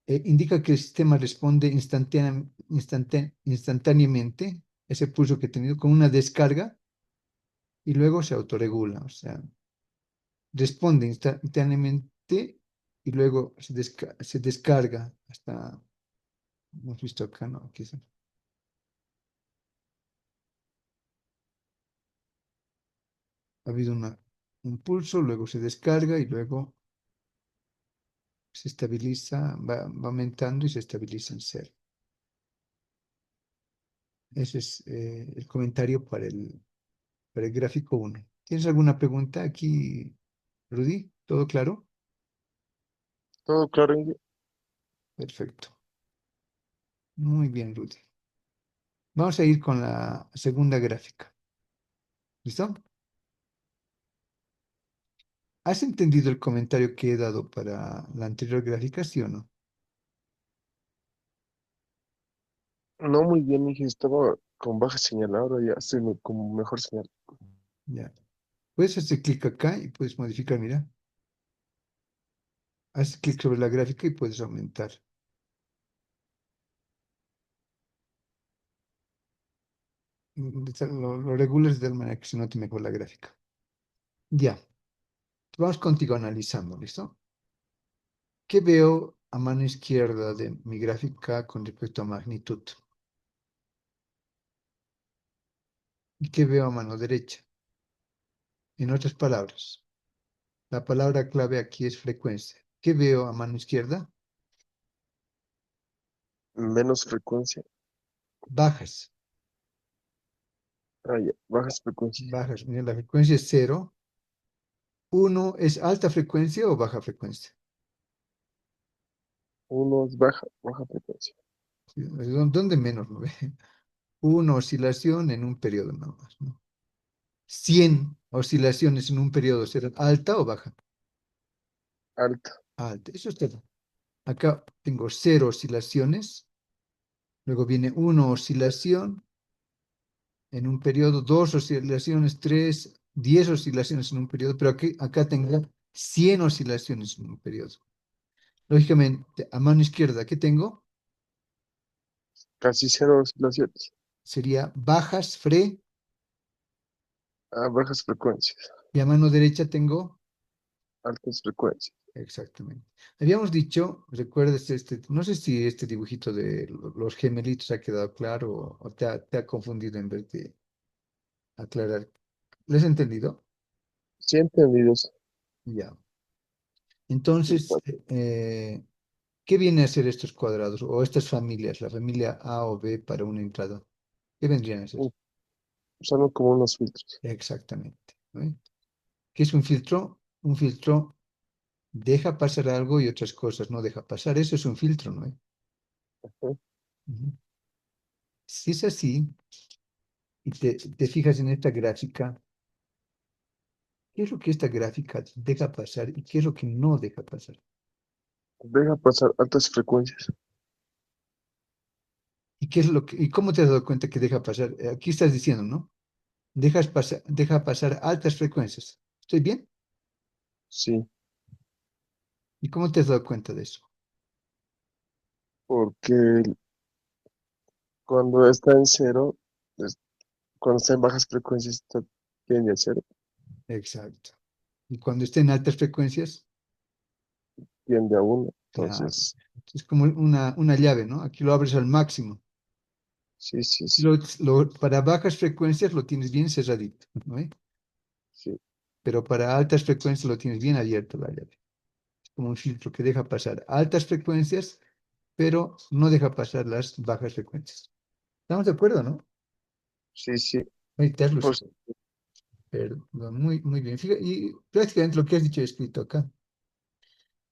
[SPEAKER 1] Indica que el sistema responde instantáneamente, ese pulso que he tenido, con una descarga y luego se autorregula. O sea, responde instantáneamente y luego se descarga hasta, hemos visto acá, ¿no? Aquí ha habido un pulso, luego se descarga y luego se estabiliza, va aumentando y se estabiliza en cero. Ese es el comentario para el gráfico uno. ¿Tienes alguna pregunta aquí, Rudy? ¿Todo claro?
[SPEAKER 3] Todo claro, Inge.
[SPEAKER 1] Perfecto. Muy bien, Rudy. Vamos a ir con la segunda gráfica. ¿Listo? ¿Has entendido el comentario que he dado para la anterior gráfica, sí o no?
[SPEAKER 3] No muy bien, Inge. Estaba con baja señal. Ahora ya estoy con mejor señal.
[SPEAKER 1] Ya. Puedes hacer clic acá y puedes modificar, mira. Haz clic sobre la gráfica y puedes aumentar. Lo regulas de tal manera que se note mejor la gráfica. Ya. Vamos contigo analizando, ¿listo? ¿Qué veo a mano izquierda de mi gráfica con respecto a magnitud? ¿Y qué veo a mano derecha? En otras palabras, la palabra clave aquí es frecuencia. ¿Qué veo a mano izquierda?
[SPEAKER 3] Menos frecuencia.
[SPEAKER 1] Bajas.
[SPEAKER 3] Ah, ya. Bajas frecuencias.
[SPEAKER 1] Bajas. Mira, la frecuencia es cero. ¿Uno es alta frecuencia o baja frecuencia?
[SPEAKER 3] Uno es baja frecuencia.
[SPEAKER 1] Sí, ¿dónde menos lo ve? Una oscilación en un periodo nada más, ¿no? 100 oscilaciones en un periodo, ¿será alta o baja?
[SPEAKER 3] Alta.
[SPEAKER 1] Alta. Eso es todo. Acá tengo cero oscilaciones, luego viene una oscilación en un periodo, dos oscilaciones, tres, 10 oscilaciones en un periodo, pero aquí, acá tengo 100 oscilaciones en un periodo. Lógicamente, a mano izquierda, ¿qué tengo?
[SPEAKER 3] Casi cero oscilaciones.
[SPEAKER 1] Sería bajas, fre,
[SPEAKER 3] Ah, bajas frecuencias.
[SPEAKER 1] y a mano derecha tengo,
[SPEAKER 3] Altas frecuencias.
[SPEAKER 1] exactamente. Habíamos dicho, ¿recuerdas no sé si este dibujito de los gemelitos ha quedado claro o te ha confundido en vez de aclarar? ¿Lo has entendido?
[SPEAKER 3] Sí, entendidos.
[SPEAKER 1] Ya.
[SPEAKER 3] Sí,
[SPEAKER 1] Entonces, ¿qué viene a ser estos cuadrados o estas familias, la familia A o B para una entrada? ¿Qué vendrían a ser?
[SPEAKER 3] son como unos filtros.
[SPEAKER 1] Exactamente. ¿No? ¿Qué es un filtro? Un filtro deja pasar algo y otras cosas no deja pasar. Eso es un filtro, ¿no?
[SPEAKER 3] Ajá.
[SPEAKER 1] Ujú. Si es así, y te fijas en esta gráfica, ¿qué es lo que esta gráfica deja pasar y qué es lo que no deja pasar?
[SPEAKER 3] Deja pasar altas frecuencias.
[SPEAKER 1] ¿Y qué es y cómo te has dado cuenta que deja pasar? Aquí estás diciendo, ¿no? Deja pasar altas frecuencias. ¿Estoy bien?
[SPEAKER 3] Sí,
[SPEAKER 1] ¿Y cómo te has dado cuenta de eso?
[SPEAKER 3] porque cuando está en cero, es- cuando está en bajas frecuencias, está tiende a cero,
[SPEAKER 1] Exacto. Y cuando esté en altas frecuencias,
[SPEAKER 3] tiende a uno.
[SPEAKER 1] claro.
[SPEAKER 3] Entonces,
[SPEAKER 1] Es como una llave, ¿no? Aquí lo abres al máximo.
[SPEAKER 3] sí, sí,
[SPEAKER 1] Y
[SPEAKER 3] sí,
[SPEAKER 1] para bajas frecuencias lo tienes bien cerradito, ¿no?
[SPEAKER 3] sí.
[SPEAKER 1] Pero para altas frecuencias lo tienes bien abierto la llave. Es como un filtro que deja pasar altas frecuencias, pero no deja pasar las bajas frecuencias. ¿Estamos de acuerdo, no?
[SPEAKER 3] Sí, sí.
[SPEAKER 1] Ahí te has
[SPEAKER 3] Pues,
[SPEAKER 1] lucido. Perdón, muy, muy bien. Y prácticamente lo que has dicho y escrito acá.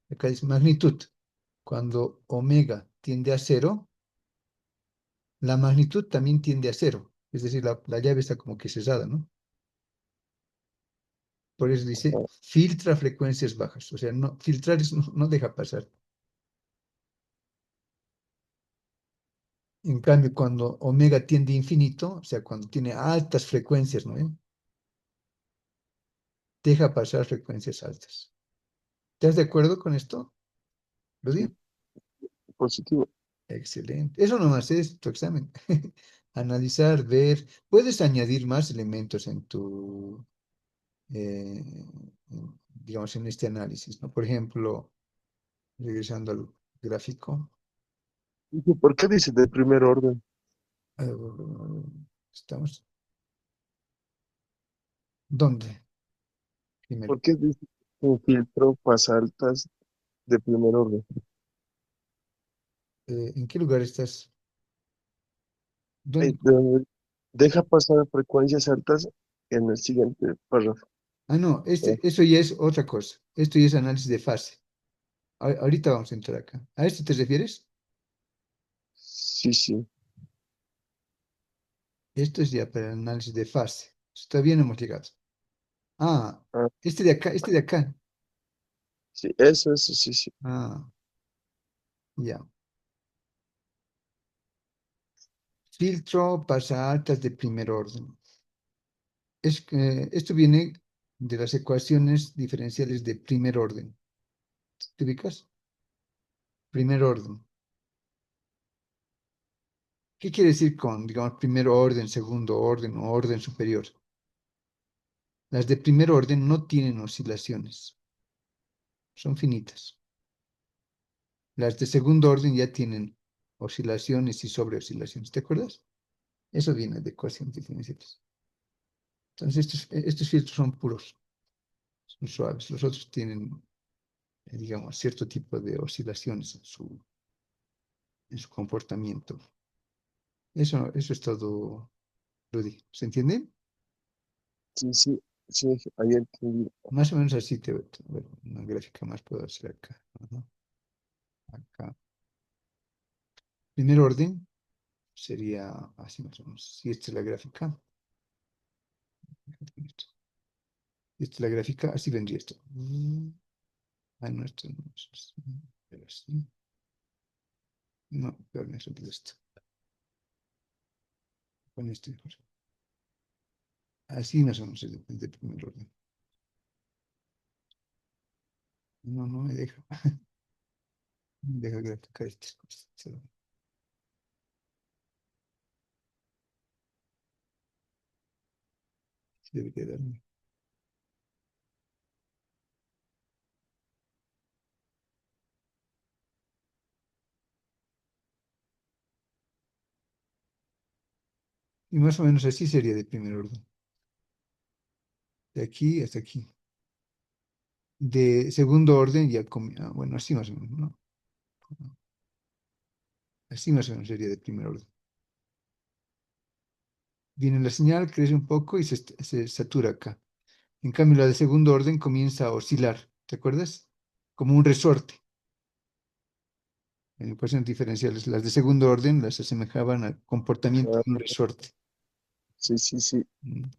[SPEAKER 1] Acá dice magnitud. Cuando omega tiende a cero, la magnitud también tiende a cero. Es decir, la llave está como que cerrada, ¿no? Por eso dice,
[SPEAKER 3] ajá,
[SPEAKER 1] filtra frecuencias bajas. O sea, no, filtrar es no deja pasar. En cambio, cuando omega tiende a infinito, o sea, cuando tiene altas frecuencias, ¿no? Deja pasar frecuencias altas. ¿Estás de acuerdo con esto,
[SPEAKER 3] sí,
[SPEAKER 1] Rudy?
[SPEAKER 3] positivo.
[SPEAKER 1] Excelente. Eso nomás es tu examen. Analizar, ver. Puedes añadir más elementos en tu, digamos, en este análisis, ¿no? Por ejemplo, regresando al gráfico.
[SPEAKER 3] Dije, ¿por qué dice de primer orden?
[SPEAKER 1] eh, ¿Estamos? ¿Dónde? Primero.
[SPEAKER 3] ¿Por qué dice un filtro pasa altas de primer orden?
[SPEAKER 1] ¿En qué lugar estás?
[SPEAKER 3] Ahí,
[SPEAKER 1] ¿Dónde?
[SPEAKER 3] deja pasar frecuencias altas en el siguiente párrafo.
[SPEAKER 1] Ah, no,
[SPEAKER 3] Eh,
[SPEAKER 1] eso ya es otra cosa. Esto ya es análisis de fase. Ahorita vamos a entrar acá. ¿A esto te refieres?
[SPEAKER 3] sí, sí.
[SPEAKER 1] Esto es ya para el análisis de fase. Todavía no hemos llegado. Ah,
[SPEAKER 3] Ah,
[SPEAKER 1] este de acá.
[SPEAKER 3] sí, eso, sí, sí.
[SPEAKER 1] Ah, ya. Filtro pasa altas de primer orden. Es que esto viene de las ecuaciones diferenciales de primer orden. ¿Te ubicas? Primer orden. ¿Qué quiere decir con, digamos, primer orden, segundo orden o orden superior? Las de primer orden no tienen oscilaciones, son finitas. Las de segundo orden ya tienen oscilaciones y sobreoscilaciones. ¿Te acuerdas? Eso viene de ecuaciones diferenciales. Entonces, estos filtros son puros, son suaves. Los otros tienen, digamos, cierto tipo de oscilaciones en su comportamiento. Eso es todo, Rudy. ¿Se entiende?
[SPEAKER 3] Sí, sí, sí, ahí entendí.
[SPEAKER 1] Más o menos así bueno, una gráfica más puedo hacer acá. Ajá, acá. Primer orden sería así más o menos. Si esta es la gráfica, esta es la gráfica, así vendría esto. Ah, no, esto no es así. Pero así. No, pero me he esto. Con esto mejor. Así más o menos es de primer orden. No, no me deja. Me deja graficar estas cosas. Debería darme. Y más o menos así sería de primer orden. De aquí hasta aquí. De segundo orden ya bueno, así más o menos, ¿no? Así más o menos sería de primer orden. Viene la señal, crece un poco y se satura acá. En cambio, la de segundo orden comienza a oscilar. ¿Te acuerdas? Como un resorte. En ecuaciones diferenciales, las de segundo orden las asemejaban al comportamiento
[SPEAKER 3] Ah,
[SPEAKER 1] de un resorte.
[SPEAKER 3] sí, sí, sí.
[SPEAKER 1] ¿Mm? En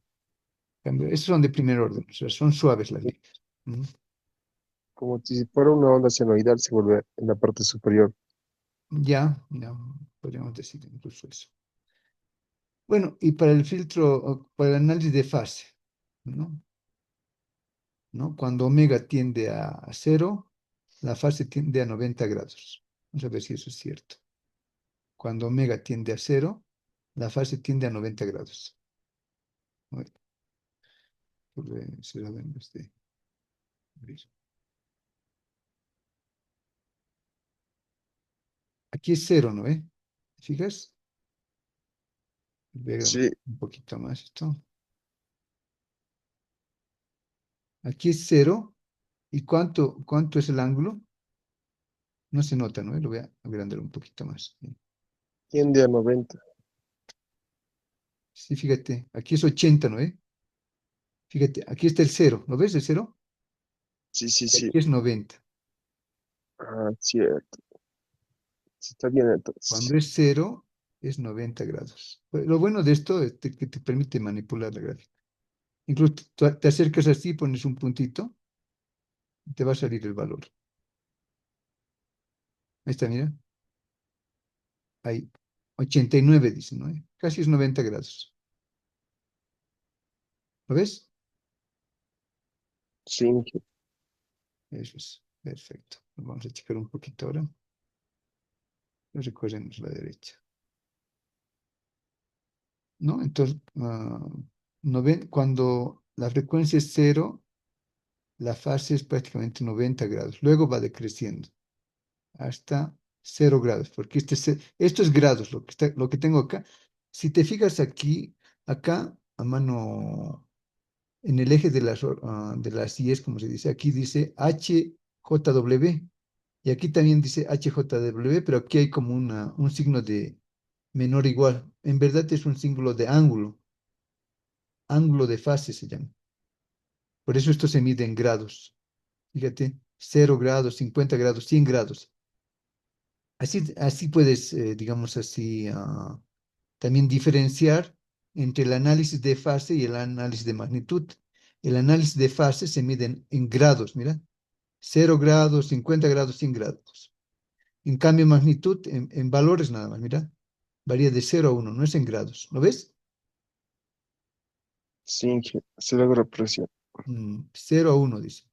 [SPEAKER 1] cambio, esos son de primer orden, o sea, son suaves las líneas. ¿Mm?
[SPEAKER 3] Como si fuera una onda senoidal, se vuelve en la parte superior.
[SPEAKER 1] Ya, podríamos decir incluso eso. Bueno, y para el filtro, o para el análisis de fase, ¿no? ¿No? Cuando omega tiende a cero, la fase tiende a 90 grados. Vamos a ver si eso es cierto. Cuando omega tiende a cero, la fase tiende a 90 grados. Muy bien. cerrado en vez de abrir. Aquí es cero, ¿no ve? ¿Te fijas? Voy a agrandar
[SPEAKER 3] Sí,
[SPEAKER 1] un poquito más esto. Aquí es cero. ¿Y cuánto es el ángulo? No se nota, ¿no? Lo voy a agrandar un poquito más.
[SPEAKER 3] tiende a 90.
[SPEAKER 1] Sí, fíjate, aquí es 80, ¿no ve? Fíjate, aquí está el cero, ¿lo ves el cero?
[SPEAKER 3] Sí, sí,
[SPEAKER 1] Y
[SPEAKER 3] sí.
[SPEAKER 1] aquí es 90.
[SPEAKER 3] Ah, cierto. Sí, está bien
[SPEAKER 1] Cuando
[SPEAKER 3] entonces.
[SPEAKER 1] es cero, es 90 grados. Pues, lo bueno de esto es que te permite manipular la gráfica. Incluso te acercas así, pones un puntito, y te va a salir el valor. Ahí está, mira. Ahí. 89 dice, ¿no? Casi es 90 grados. ¿Lo ves?
[SPEAKER 3] Sí,
[SPEAKER 1] Eso es. Perfecto. Vamos a checar un poquito ahora. Recorremos la derecha. ¿No? Entonces, no ven, cuando la frecuencia es cero, la fase es prácticamente 90 grados. Luego va decreciendo hasta 0 grados, porque esto es grados, lo que tengo acá. Si te fijas aquí, acá a mano, en el eje de las IES, como se dice, aquí dice HJW, y aquí también dice HJW, pero aquí hay como un signo de menor igual. En verdad es un símbolo de ángulo de fase se llama. Por eso esto se mide en grados. Fíjate, 0 grados, 50 grados, 100 grados. Así puedes, digamos así, también diferenciar entre el análisis de fase y el análisis de magnitud. El análisis de fase se mide en grados, mira, 0 grados, 50 grados, 100 grados. En cambio, magnitud en valores nada más, mira, varía de 0 a 1, no es en grados. ¿Lo ves?
[SPEAKER 3] sí, se logra presión.
[SPEAKER 1] 0 a 1 dice.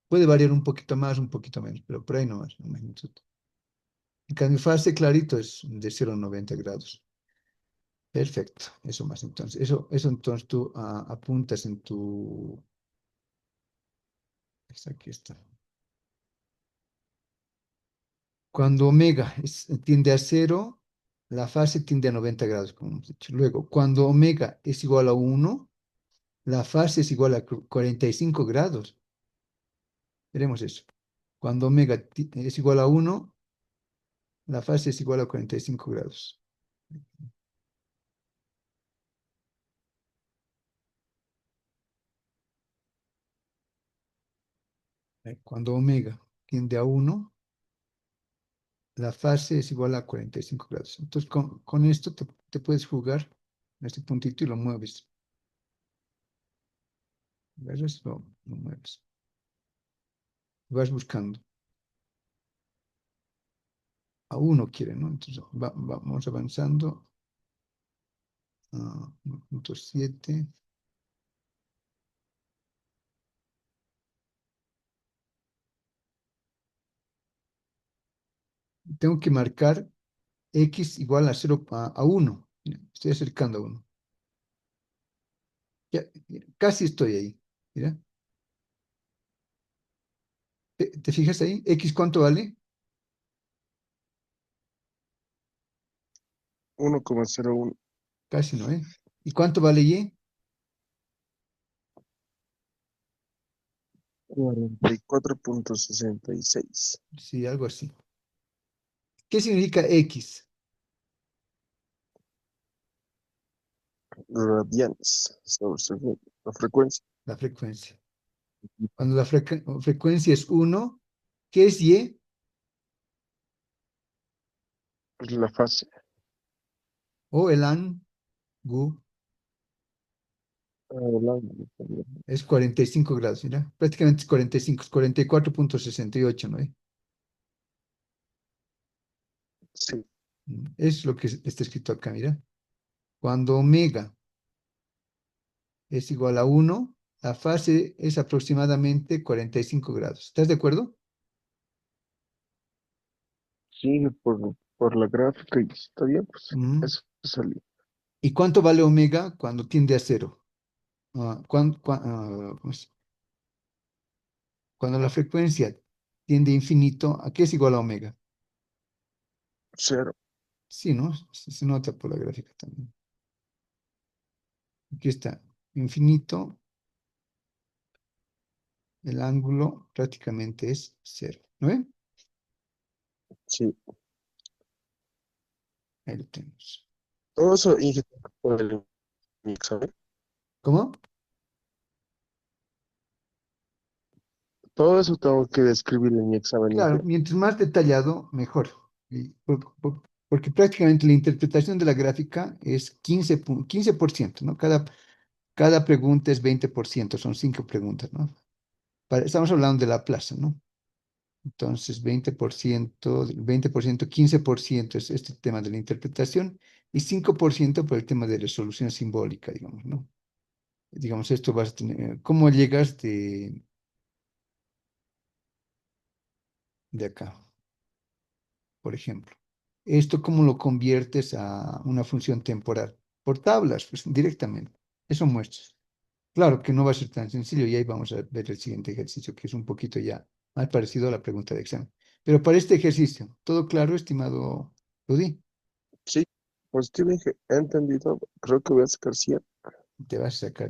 [SPEAKER 1] Puede variar un poquito más, un poquito menos, pero por ahí no más, la magnitud. En cambio, fase clarito es de 0 a 90 grados. Perfecto, eso más entonces. Eso entonces tú apuntas en tu... Aquí está. Cuando omega tiende a cero, la fase tiende a 90 grados, como hemos dicho. Luego, cuando omega es igual a 1, la fase es igual a 45 grados. Veremos eso. Cuando omega es igual a 1, la fase es igual a 45 grados. Cuando omega tiende a 1, la fase es igual a 45 grados. Entonces, con esto te puedes jugar en este puntito y lo mueves. ¿Ves? Lo mueves. Vas buscando. A 1 quiere, ¿no? Entonces, vamos avanzando. 1.7. Tengo que marcar x igual a 0 a 1. Mira, estoy acercando a 1. Ya, mira, casi estoy ahí. Mira. ¿Te fijas ahí? ¿X cuánto vale?
[SPEAKER 3] 1,01.
[SPEAKER 1] Casi no, ¿eh? ¿Y cuánto vale y?
[SPEAKER 3] 44,66.
[SPEAKER 1] Sí, algo así. ¿Qué significa x?
[SPEAKER 3] Radianes sobre segundo. La frecuencia
[SPEAKER 1] La frecuencia. Cuando la frecuencia es 1, ¿qué es y?
[SPEAKER 3] es la fase.
[SPEAKER 1] O el ángulo
[SPEAKER 3] Adelante, también.
[SPEAKER 1] es 45 grados, mira. Prácticamente es 45, es 44.68, ¿no?
[SPEAKER 3] Sí,
[SPEAKER 1] Es lo que está escrito acá, mira. Cuando omega es igual a 1, la fase es aproximadamente 45 grados. ¿Estás de acuerdo?
[SPEAKER 3] sigue por la gráfica y está bien, pues
[SPEAKER 1] Mm.
[SPEAKER 3] eso salió.
[SPEAKER 1] ¿Y cuánto vale omega cuando tiende a cero? ¿cómo es? Cuando la frecuencia tiende a infinito, ¿a qué es igual a omega?
[SPEAKER 3] Cero.
[SPEAKER 1] Sí, ¿no? Se nota por la gráfica también. Aquí está, infinito, el ángulo prácticamente es cero. ¿No ven?
[SPEAKER 3] Sí.
[SPEAKER 1] Ahí lo tenemos.
[SPEAKER 3] Todo eso ingeniero por el examen.
[SPEAKER 1] ¿Cómo?
[SPEAKER 3] Todo eso tengo que describir en mi examen,
[SPEAKER 1] Claro,
[SPEAKER 3] Inge.
[SPEAKER 1] mientras más detallado, mejor. Porque prácticamente la interpretación de la gráfica es 15%, ¿no? Cada pregunta es 20%, son 5 preguntas, ¿no? Estamos hablando de la plaza, ¿no? Entonces, 20%, 20%, 15% es este tema de la interpretación y 5% por el tema de resolución simbólica, digamos, ¿no? Digamos, esto vas a tener, ¿cómo llegas de acá, por ejemplo? Esto, ¿cómo lo conviertes a una función temporal? Por tablas, pues directamente. Eso muestras. Claro que no va a ser tan sencillo y ahí vamos a ver el siguiente ejercicio, que es un poquito ya más parecido a la pregunta de examen. Pero para este ejercicio, ¿todo claro, estimado Rudy?
[SPEAKER 3] Sí, positivo, Inge. He entendido. Creo que voy a sacar 100.
[SPEAKER 1] Te vas a sacar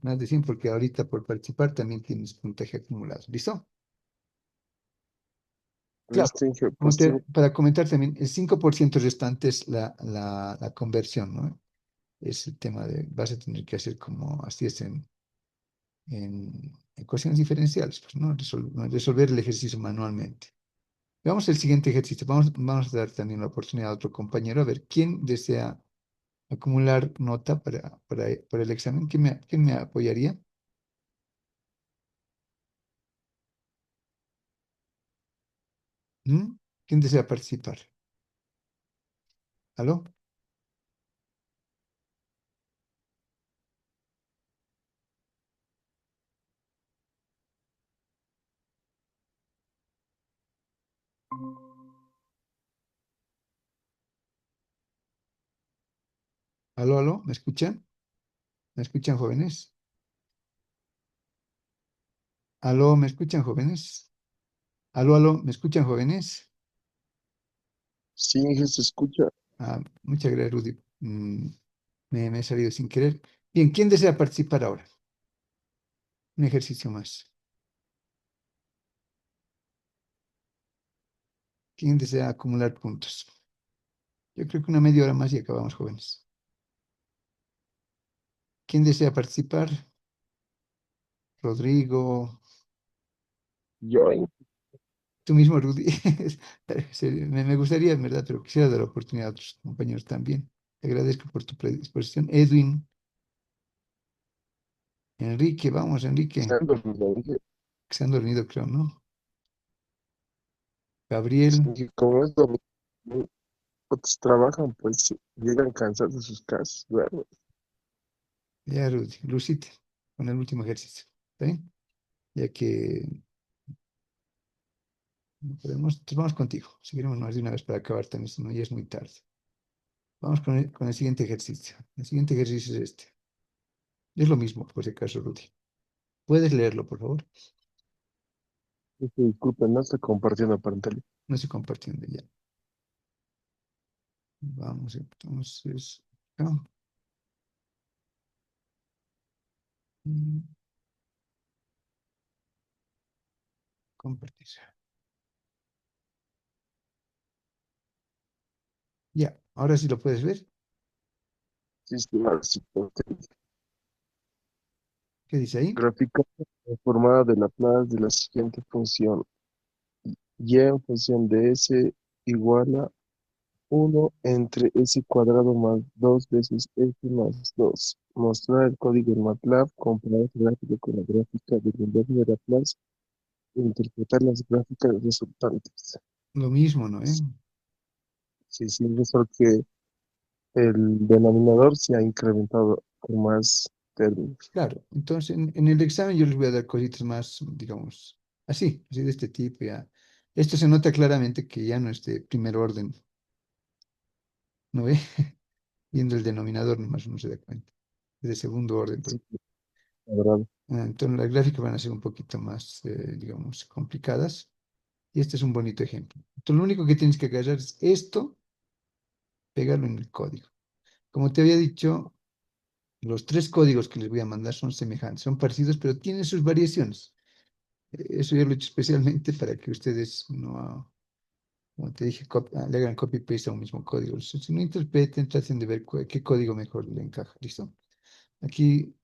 [SPEAKER 1] más de 100 porque ahorita por participar también tienes puntaje acumulado. ¿Listo? Claro,
[SPEAKER 3] Listo, Inge. Positivo.
[SPEAKER 1] para comentar también, el 5% restante es la conversión, ¿no? Es el tema de, vas a tener que hacer como así es en ecuaciones diferenciales, pues, ¿no? Resolver el ejercicio manualmente. Veamos el siguiente ejercicio. Vamos a dar también la oportunidad a otro compañero a ver quién desea acumular nota para el examen. ¿Quién me apoyaría? ¿Mm? ¿Quién desea participar? ¿Aló? ¿Aló, aló? ¿Me escuchan? ¿Me escuchan, jóvenes? ¿Aló? ¿Me escuchan, jóvenes? ¿Aló, aló? ¿Me escuchan, jóvenes?
[SPEAKER 3] Sí, Inge, se escucha.
[SPEAKER 1] Muchas gracias, Rudy. Me he salido sin querer. Bien, ¿quién desea participar ahora? Un ejercicio más. ¿Quién desea acumular puntos? Yo creo que una media hora más y acabamos, jóvenes. ¿Quién desea participar? Rodrigo,
[SPEAKER 3] Yo, Inge.
[SPEAKER 1] tú mismo, Rudy. Me gustaría, en verdad, pero quisiera dar la oportunidad a otros compañeros también. Te agradezco por tu predisposición. Edwin, Enrique, vamos, Enrique,
[SPEAKER 3] Está dormido, Inge.
[SPEAKER 1] que se han dormido, creo, ¿no?
[SPEAKER 3] Sí,
[SPEAKER 1] Gabriel,
[SPEAKER 3] Inge, como es domingo, otros trabajan, pues sí, llegan cansados de sus casas. Duermen.
[SPEAKER 1] ya, Rudy, Lucite, con el último ejercicio. ¿Está bien? Ya que no podemos, entonces vamos contigo. Seguiremos más de una vez para acabar también, si no ya es muy tarde. Vamos con el siguiente ejercicio. El siguiente ejercicio es este. Es lo mismo, por si acaso, Rudy. ¿Puedes leerlo, por favor?
[SPEAKER 3] Disculpen, no estoy compartiendo pantalla.
[SPEAKER 1] No estoy compartiendo ya. Vamos entonces acá. Mm, Compartir. Ya, ahora sí lo puedes ver.
[SPEAKER 3] Sí, sí, ahora sí,
[SPEAKER 1] ¿Qué dice ahí?
[SPEAKER 3] gráfica formada de Laplace de la siguiente función. Y en función de s igual a 1 entre s cuadrado más 2 veces s más 2. Mostrar el código en MATLAB, comparar el gráfico con la gráfica del inverso de Laplace e interpretar las gráficas resultantes.
[SPEAKER 1] Lo mismo, ¿no?
[SPEAKER 3] Sí, sí, es solo que el denominador se ha incrementado con más términos.
[SPEAKER 1] Claro. Entonces, en el examen yo les voy a dar cositas más, digamos, así de este tipo, ya. Esto se nota claramente que ya no es de primer orden, ¿no ve? Viendo el denominador nomás uno se da cuenta. Es de segundo orden,
[SPEAKER 3] Sí, Cuadrado.
[SPEAKER 1] Entonces las gráficas van a ser un poquito más, digamos, complicadas. Y este es un bonito ejemplo. Entonces lo único que tienes que agarrar es esto, pegarlo en el código. Como te había dicho, los tres códigos que les voy a mandar son semejantes, son parecidos, pero tienen sus variaciones. Eso yo lo he hecho especialmente para que ustedes no, como te dije, le hagan copy-paste a un mismo código. Si no interpreten, traten de ver qué código mejor le encaja. ¿Listo? Aquí,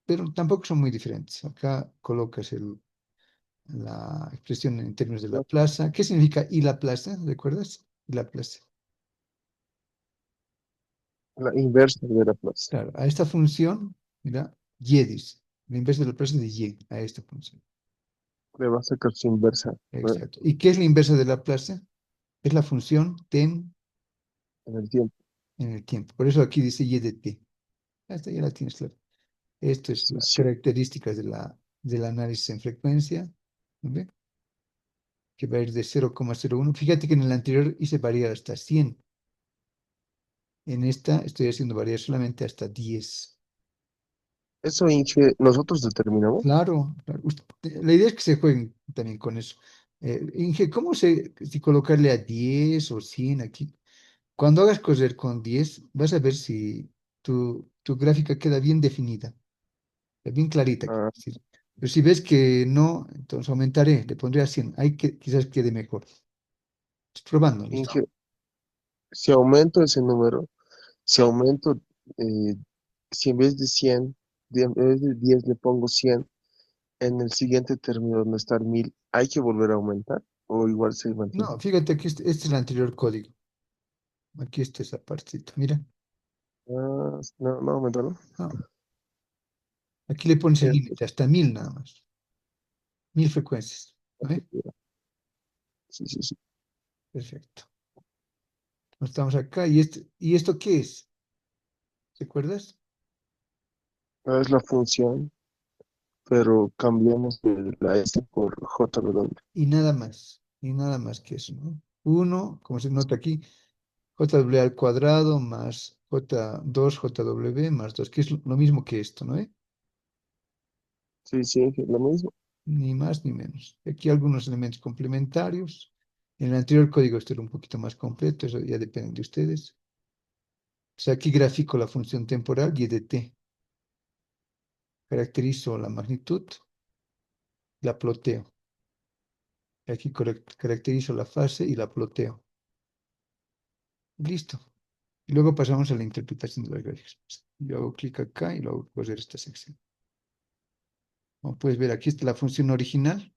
[SPEAKER 1] pero tampoco son muy diferentes. Acá colocas la expresión en términos de la
[SPEAKER 3] ¿No?
[SPEAKER 1] plaza. ¿Qué significa y la plaza? ¿Recuerdas? Y la plaza.
[SPEAKER 3] La inversa de la plaza.
[SPEAKER 1] Claro, a esta función, mira, y dice. La inversa de la plaza es de y, a esta función.
[SPEAKER 3] Le va a sacar su inversa, ¿no?
[SPEAKER 1] Exacto. ¿Y qué es la inversa de la plaza? Es la función tem
[SPEAKER 3] En el tiempo.
[SPEAKER 1] en el tiempo. Por eso aquí dice y de t. Esta ya la tienes clara. Esto es
[SPEAKER 3] Sí,
[SPEAKER 1] las
[SPEAKER 3] sí.
[SPEAKER 1] características del análisis en frecuencia, ¿no ve? Que va a ir de 0,01. Fíjate que en el anterior hice variar hasta 100. En esta estoy haciendo variar solamente hasta 10.
[SPEAKER 3] Eso, Inge, nosotros determinamos.
[SPEAKER 1] Claro, claro. La idea es que se jueguen también con eso. Inge, si colocarle a 10 o 100 aquí? Cuando hagas correr con 10, vas a ver si tu gráfica queda bien definida, bien clarita. Quiero
[SPEAKER 3] Ah,
[SPEAKER 1] decir. Pero si ves que no, entonces aumentaré, le pondré a 100. Ahí quizás quede mejor. Estoy probando, ¿listo?
[SPEAKER 3] Inge, si aumento ese número, si aumento, eh, si en vez de 100, en vez de 10 le pongo 100, en el siguiente término donde está el 1000, ¿hay que volver a aumentar? ¿O igual se mantiene?
[SPEAKER 1] No, fíjate que este es el anterior código. Aquí está esa partita. Mira,
[SPEAKER 3] Ah, no, no aumentaron.
[SPEAKER 1] no, aquí le pones el
[SPEAKER 3] Esto,
[SPEAKER 1] límite, hasta 1000 nada más. 1000 frecuencias. ¿No ve?
[SPEAKER 3] sí, sí, sí.
[SPEAKER 1] Perfecto. Estamos acá. ¿Y esto qué es? ¿Recuerdas?
[SPEAKER 3] Es la función, pero cambiamos de la S por JW.
[SPEAKER 1] Y nada más. Y nada más que eso, ¿no? Uno, como se nota aquí, JW al cuadrado más J2 JW más 2 que es lo mismo que esto, ¿no?
[SPEAKER 3] Sí, sí, es lo mismo.
[SPEAKER 1] Ni más ni menos. Aquí algunos elementos complementarios. En el anterior código esto era un poquito más completo, eso ya depende de ustedes. O sea, aquí grafico la función temporal y de t. Caracterizo la magnitud, la ploteo. Aquí caracterizo la fase y la ploteo. Listo. Y luego pasamos a la interpretación de las gráficas. Yo hago clic acá y luego correr esta sección. Como puedes ver, aquí está la función original.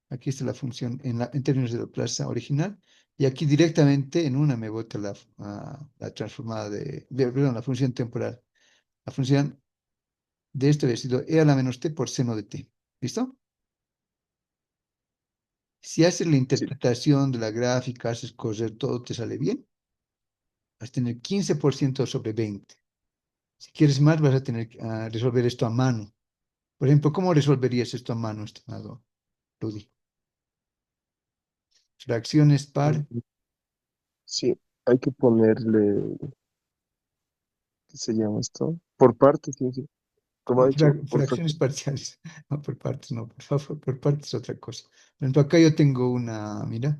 [SPEAKER 1] Aquí está la función en términos de la plaza original. Y aquí directamente en una me bota la transformada perdón, la función temporal. La función de esto había sido e a la menos t por seno de t. ¿Listo? Si haces la
[SPEAKER 3] Sí,
[SPEAKER 1] interpretación de la gráfica, haces correr todo, te sale bien, vas a tener 15% sobre 20. Si quieres más, vas a tener que resolver esto a mano. Por ejemplo, ¿cómo resolverías esto a mano, estimado Rudy? Fracciones par,
[SPEAKER 3] mm, sí, hay que ponerle, ¿qué se llama esto? Por partes, sí, sí. Como ha
[SPEAKER 1] no,
[SPEAKER 3] dicho, por
[SPEAKER 1] fracciones
[SPEAKER 3] fracción.
[SPEAKER 1] parciales. No, por partes, no, por favor, por partes es otra cosa. Por ejemplo, acá yo tengo mira,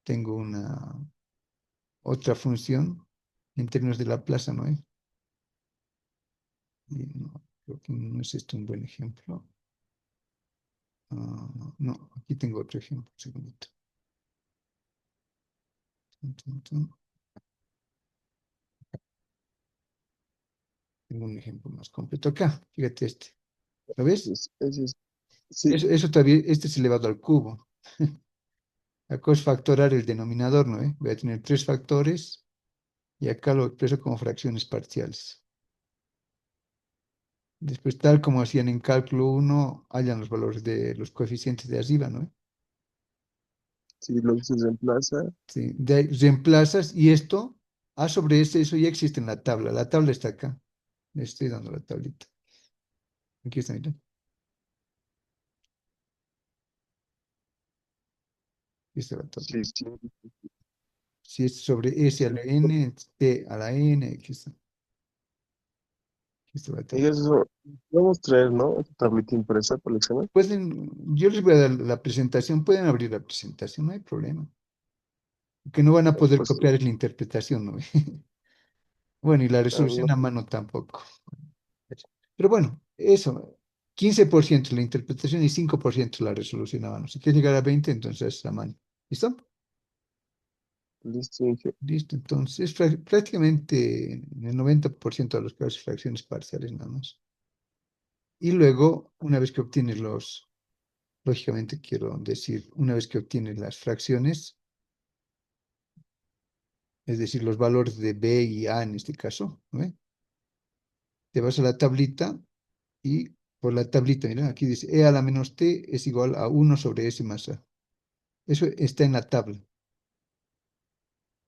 [SPEAKER 1] tengo otra función en términos de la plaza, ¿no es? Y no, creo que no es esto un buen ejemplo. No, aquí tengo otro ejemplo, un segundito. Tun, tun, tun. Tengo un ejemplo más completo acá. Fíjate este. ¿Lo ves?
[SPEAKER 3] Sí,
[SPEAKER 1] Eso todavía, este es elevado al cubo. Acá es factorar el denominador, ¿no? Voy a tener tres factores y acá lo expreso como fracciones parciales. Después, tal como hacían en cálculo uno hallan los valores de los coeficientes de arriba, ¿no?
[SPEAKER 3] sí, lo que se reemplaza,
[SPEAKER 1] Sí, de ahí reemplazas y esto, A sobre ese, eso ya existe en la tabla. La tabla está acá. Le estoy dando la tablita. Aquí está, mira. Aquí está la
[SPEAKER 3] sí,
[SPEAKER 1] tablita.
[SPEAKER 3] sí,
[SPEAKER 1] Si es sobre S a
[SPEAKER 3] sí,
[SPEAKER 1] la N, T a la N, aquí está. Esto va a
[SPEAKER 3] Y
[SPEAKER 1] tomar.
[SPEAKER 3] eso, vamos a traer, ¿no? Esta tablita impresa para el examen.
[SPEAKER 1] Yo les voy a dar la presentación, pueden abrir la presentación, no hay problema. Lo que no van a poder
[SPEAKER 3] Pues sí,
[SPEAKER 1] copiar es la interpretación, ¿no? Bueno, y la
[SPEAKER 3] no,
[SPEAKER 1] resolución a mano tampoco. Pero bueno, eso, 15% la interpretación y 5% la resolución a mano. Si quieres llegar a 20, entonces es a mano. ¿Listo?
[SPEAKER 3] listo, Inge.
[SPEAKER 1] Listo, entonces prácticamente en el 90% de los casos fracciones parciales nada más. Y luego, una vez que obtienes lógicamente quiero decir, una vez que obtienes las fracciones, es decir, los valores de B y A en este caso, ¿no? Te vas a la tablita y por la tablita, mira, aquí dice E a la menos T es igual a 1/S más A. Eso está en la tabla.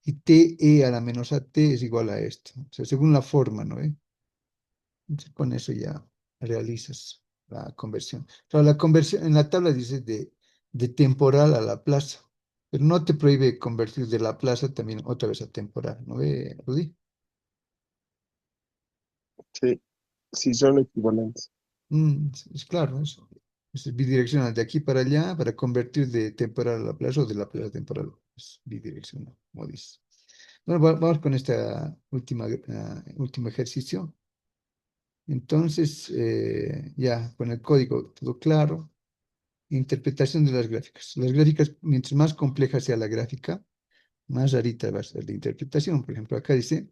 [SPEAKER 1] Y TE a la menos AT es igual a esto. O sea, según la forma, ¿no? Entonces, con eso ya realizas la conversión. Claro, la conversión en la tabla dice de temporal a la plaza, pero no te prohíbe convertir de la plaza también otra vez a temporal, ¿no ve, Rudy?
[SPEAKER 3] Sí, sí son equivalentes.
[SPEAKER 1] Es claro, eso. Es bidireccional, de aquí para allá, para convertir de temporal a la plaza o de la plaza a temporal. Es bidireccional, como dice. Bueno, vamos con esta último ejercicio. Entonces, ya con el código todo claro. Interpretación de las gráficas. Las gráficas, mientras más compleja sea la gráfica, más rarita va a ser la interpretación. Por ejemplo, acá dice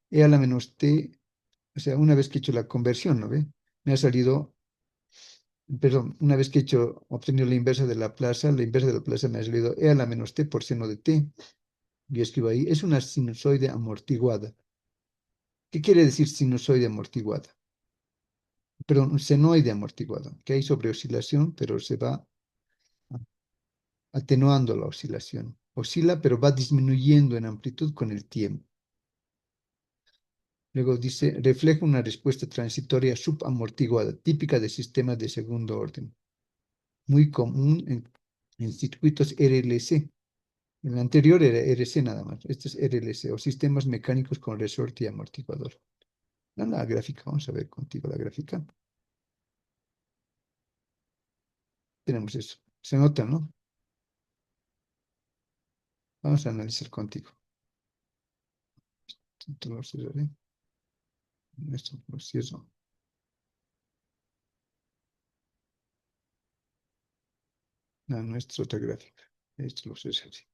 [SPEAKER 1] E a la menos T, o sea, una vez que he hecho la conversión, ¿no ve? Me ha salido, perdón, una vez que he hecho, obtenido la inversa de la plaza me ha salido E a la menos T por seno de T. Yo escribo ahí, es una sinusoide amortiguada. ¿Qué quiere decir sinusoide amortiguada? Perdón, un senoide amortiguado, que hay sobre oscilación, pero se va atenuando la oscilación. Oscila, pero va disminuyendo en amplitud con el tiempo. Luego dice, refleja una respuesta transitoria subamortiguada, típica de sistemas de segundo orden, muy común en circuitos RLC. El anterior era RC nada más, este es RLC, o sistemas mecánicos con resorte y amortiguador. La gráfica, vamos a ver contigo la gráfica. Tenemos eso. Se nota, ¿no? Vamos a analizar contigo. Esto lo cerraré. Esto lo cierro. No, esta es otra gráfica. Esto lo cerraré.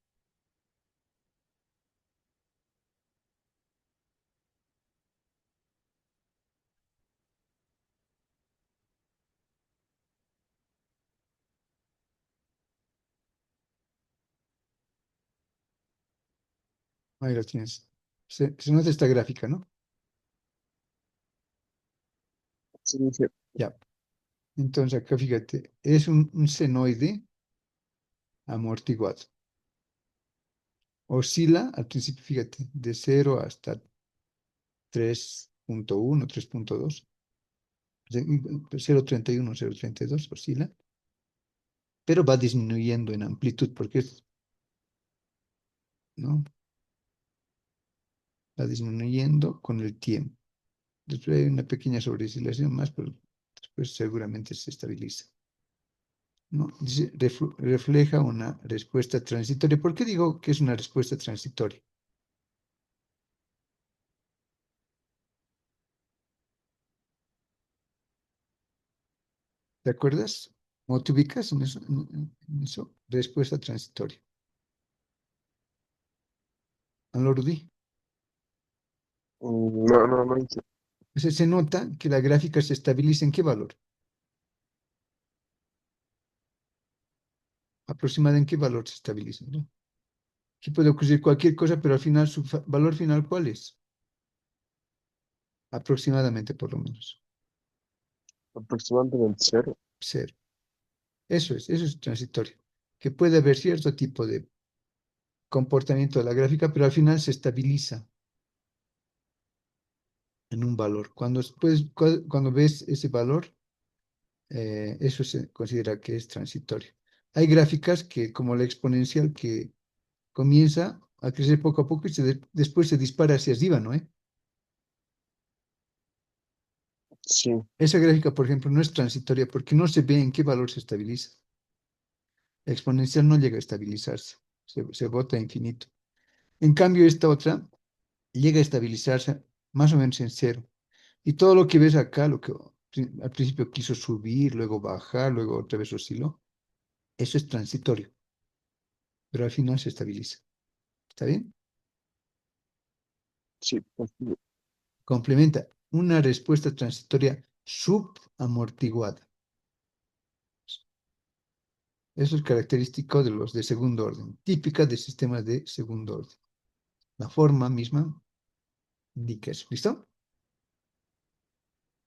[SPEAKER 1] Ahí lo tienes. Se nota esta gráfica, ¿no?
[SPEAKER 3] Sí, Inge.
[SPEAKER 1] Ya. Entonces acá fíjate, es un senoide amortiguado. Oscila al principio, fíjate, de 0 hasta 3.1, 3.2, 0.31, 0.32, oscila, pero va disminuyendo en amplitud porque ¿no? Va disminuyendo con el tiempo. Después hay una pequeña sobreoscilación más, pero después seguramente se estabiliza. ¿No? Dice, refleja una respuesta transitoria. ¿Por qué digo que es una respuesta transitoria? ¿Te acuerdas? ¿Cómo te ubicas en eso? En eso? Respuesta transitoria. ¿No lo di?
[SPEAKER 3] No, no, no, Inge.
[SPEAKER 1] Entonces se nota que la gráfica se estabiliza en qué valor. Aproximada en qué valor se estabiliza, ¿no? Aquí puede ocurrir cualquier cosa, pero al final su valor final, ¿cuál es? Aproximadamente, por lo menos.
[SPEAKER 3] Aproximadamente cero.
[SPEAKER 1] Cero. Eso es transitorio. Que puede haber cierto tipo de comportamiento de la gráfica, pero al final se estabiliza en un valor. Cuando ves ese valor, eso se considera que es transitorio. Hay gráficas que, como la exponencial, que comienza a crecer poco a poco y después se dispara hacia arriba, ¿no?
[SPEAKER 3] Sí,
[SPEAKER 1] Esa gráfica, por ejemplo, no es transitoria porque no se ve en qué valor se estabiliza. La exponencial no llega a estabilizarse, se bota a infinito. En cambio, esta otra llega a estabilizarse más o menos en cero. Y todo lo que ves acá, lo que al principio quiso subir, luego bajar, luego otra vez osciló, eso es transitorio, pero al final se estabiliza. ¿Está bien?
[SPEAKER 3] sí, positivo.
[SPEAKER 1] Complementa una respuesta transitoria subamortiguada. Eso es característico de los de segundo orden, típica de sistemas de segundo orden. La forma misma indica eso. ¿Listo?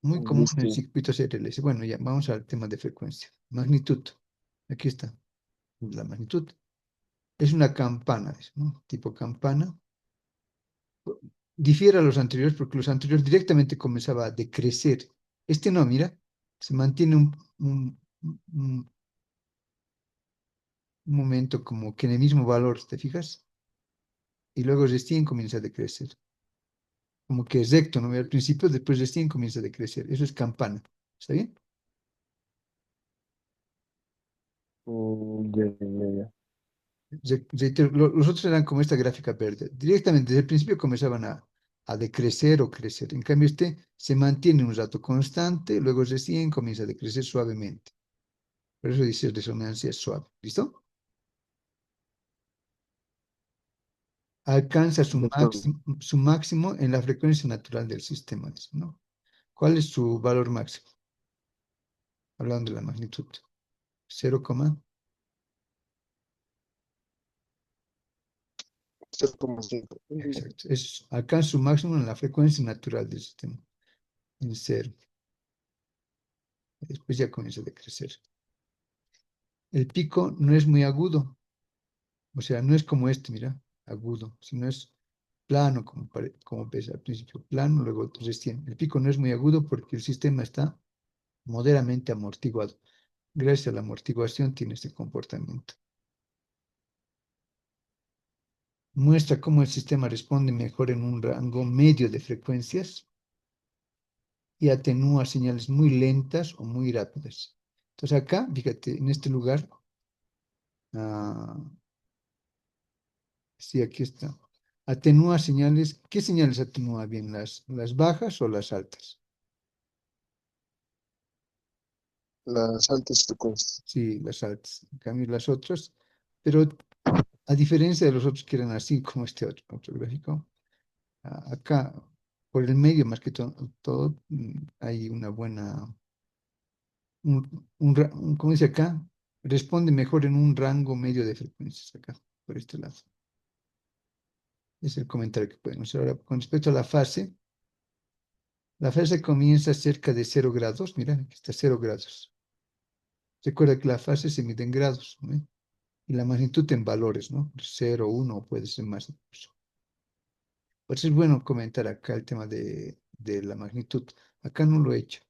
[SPEAKER 1] Muy común en
[SPEAKER 3] Listo.
[SPEAKER 1] circuitos RLS. Bueno, ya vamos al tema de frecuencia. Magnitud. Aquí está. La magnitud. Es una campana, ¿no? Tipo campana. Difiere a los anteriores porque los anteriores directamente comenzaba a decrecer. Este no, mira, se mantiene un momento como que en el mismo valor, ¿te fijas? Y luego recién comienza a decrecer. Como que es recto, ¿no? Al principio, después recién comienza a decrecer. Eso es campana. ¿Está bien?
[SPEAKER 3] Ya, ya, ya, ya.
[SPEAKER 1] Reitero, los otros eran como esta gráfica verde. Directamente, desde el principio comenzaban a decrecer o crecer. En cambio, este se mantiene un rato constante, luego recién comienza a decrecer suavemente. Por eso dice resonancia suave. ¿Listo? Alcanza
[SPEAKER 3] De acuerdo.
[SPEAKER 1] su máximo en la frecuencia natural del sistema, dice, ¿no? ¿Cuál es su valor máximo? Hablando de la magnitud. 0,
[SPEAKER 3] 0,5.
[SPEAKER 1] exacto. Alcanza su máximo en la frecuencia natural del sistema, en 0. Después ya comienza a decrecer. El pico no es muy agudo, o sea, no es como este, mira, agudo, sino es plano, como ves al principio, plano, luego recién. El pico no es muy agudo porque el sistema está moderadamente amortiguado. Gracias a la amortiguación tiene este comportamiento. Muestra cómo el sistema responde mejor en un rango medio de frecuencias y atenúa señales muy lentas o muy rápidas. Entonces acá, fíjate, en este lugar, ah, sí, aquí está. Atenúa señales. ¿Qué señales atenúa bien? ¿Las bajas o las altas?
[SPEAKER 3] Las altas frecuencias.
[SPEAKER 1] Sí, las altas. En cambio, las otras. Pero a diferencia de los otros que eran así, como este otro gráfico, acá, por el medio más que todo, hay una buena. ¿Cómo dice acá? Responde mejor en un rango medio de frecuencias acá, por este lado. Es el comentario que podemos hacer. Ahora, con respecto a la fase comienza cerca de 0 grados. Mira, aquí está 0 grados. Recuerda que la fase se mide en grados, ¿no? Y la magnitud en valores, ¿no? 0, 1, puede ser más incluso. Por eso es bueno comentar acá el tema de la magnitud. Acá no lo he hecho,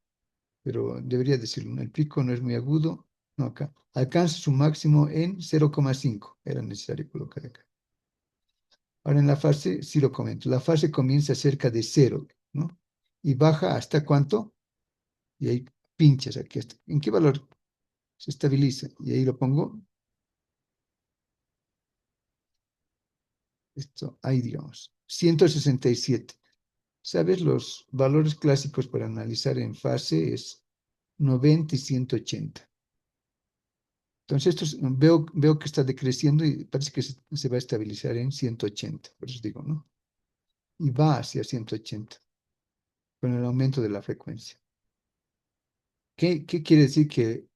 [SPEAKER 1] pero debería decirlo, ¿no? El pico no es muy agudo. No, acá. Alcanza su máximo en 0,5. Era necesario colocar acá. Ahora en la fase, sí lo comento, la fase comienza cerca de 0, ¿no? Y baja hasta ¿cuánto? Y ahí pinchas aquí. ¿En qué valor se estabiliza? Y ahí lo pongo. Esto, ahí digamos. 167. ¿Sabes? Los valores clásicos para analizar en fase es 90 y 180. Entonces, veo que está decreciendo y parece que se va a estabilizar en 180. Por eso digo, ¿no? Y va hacia 180 con el aumento de la frecuencia. ¿Qué quiere decir que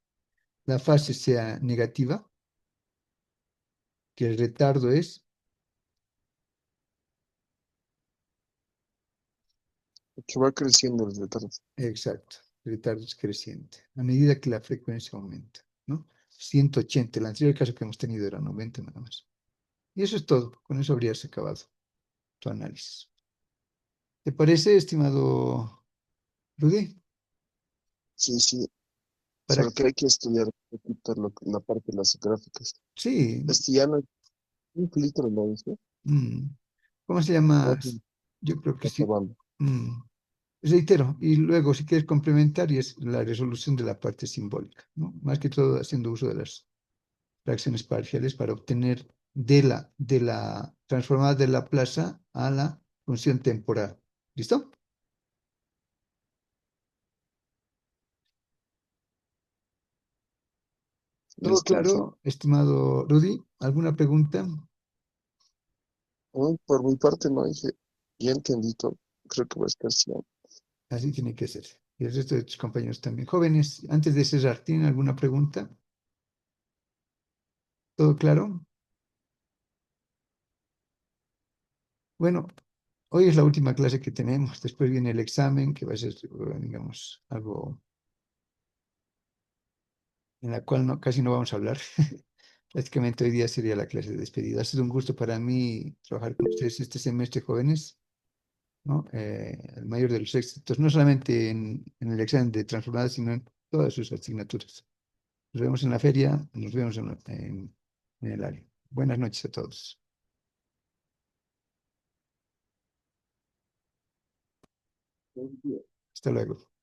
[SPEAKER 1] la fase sea negativa? Que el retardo es
[SPEAKER 3] Que va creciendo el retardo.
[SPEAKER 1] exacto. El retardo es creciente a medida que la frecuencia aumenta, ¿no? 180. El anterior caso que hemos tenido era 90 nada más. Y eso es todo. Con eso habrías acabado tu análisis. ¿Te parece, estimado Rudy?
[SPEAKER 3] Sí, sí.
[SPEAKER 1] Para,
[SPEAKER 3] Solo que hay que estudiar un poquito la parte de las gráficas.
[SPEAKER 1] sí.
[SPEAKER 3] Ya no es un filtro, ¿no? ¿Viste?
[SPEAKER 1] mm, ¿Cómo se
[SPEAKER 3] Ya
[SPEAKER 1] llama?
[SPEAKER 3] se
[SPEAKER 1] Yo creo que
[SPEAKER 3] está
[SPEAKER 1] sí.
[SPEAKER 3] acabando.
[SPEAKER 1] mm, Reitero, y luego si quieres complementar, y es la resolución de la parte simbólica, ¿no? Más que todo haciendo uso de las fracciones parciales para obtener de la transformada de la plaza a la función temporal. ¿Listo? ¿Todo
[SPEAKER 3] Listo, Inge.
[SPEAKER 1] claro, estimado Rudy? ¿Alguna pregunta?
[SPEAKER 3] Por mi parte, no, Inge. Ya entendí todo. Creo que va a estar bien.
[SPEAKER 1] Así tiene que ser. Y el resto de tus compañeros también. Jóvenes, antes de cerrar, ¿tienen alguna pregunta? ¿Todo claro? Bueno, hoy es la última clase que tenemos. Después viene el examen, que va a ser, digamos, algo en la cual casi no vamos a hablar. Prácticamente hoy día sería la clase de despedida. Ha sido un gusto para mí trabajar con ustedes este semestre, jóvenes, ¿no? El mayor de los éxitos, no solamente en el examen de transformada, sino en todas sus asignaturas. Nos vemos en la feria, nos vemos en el área. Buenas noches a todos. Hasta luego.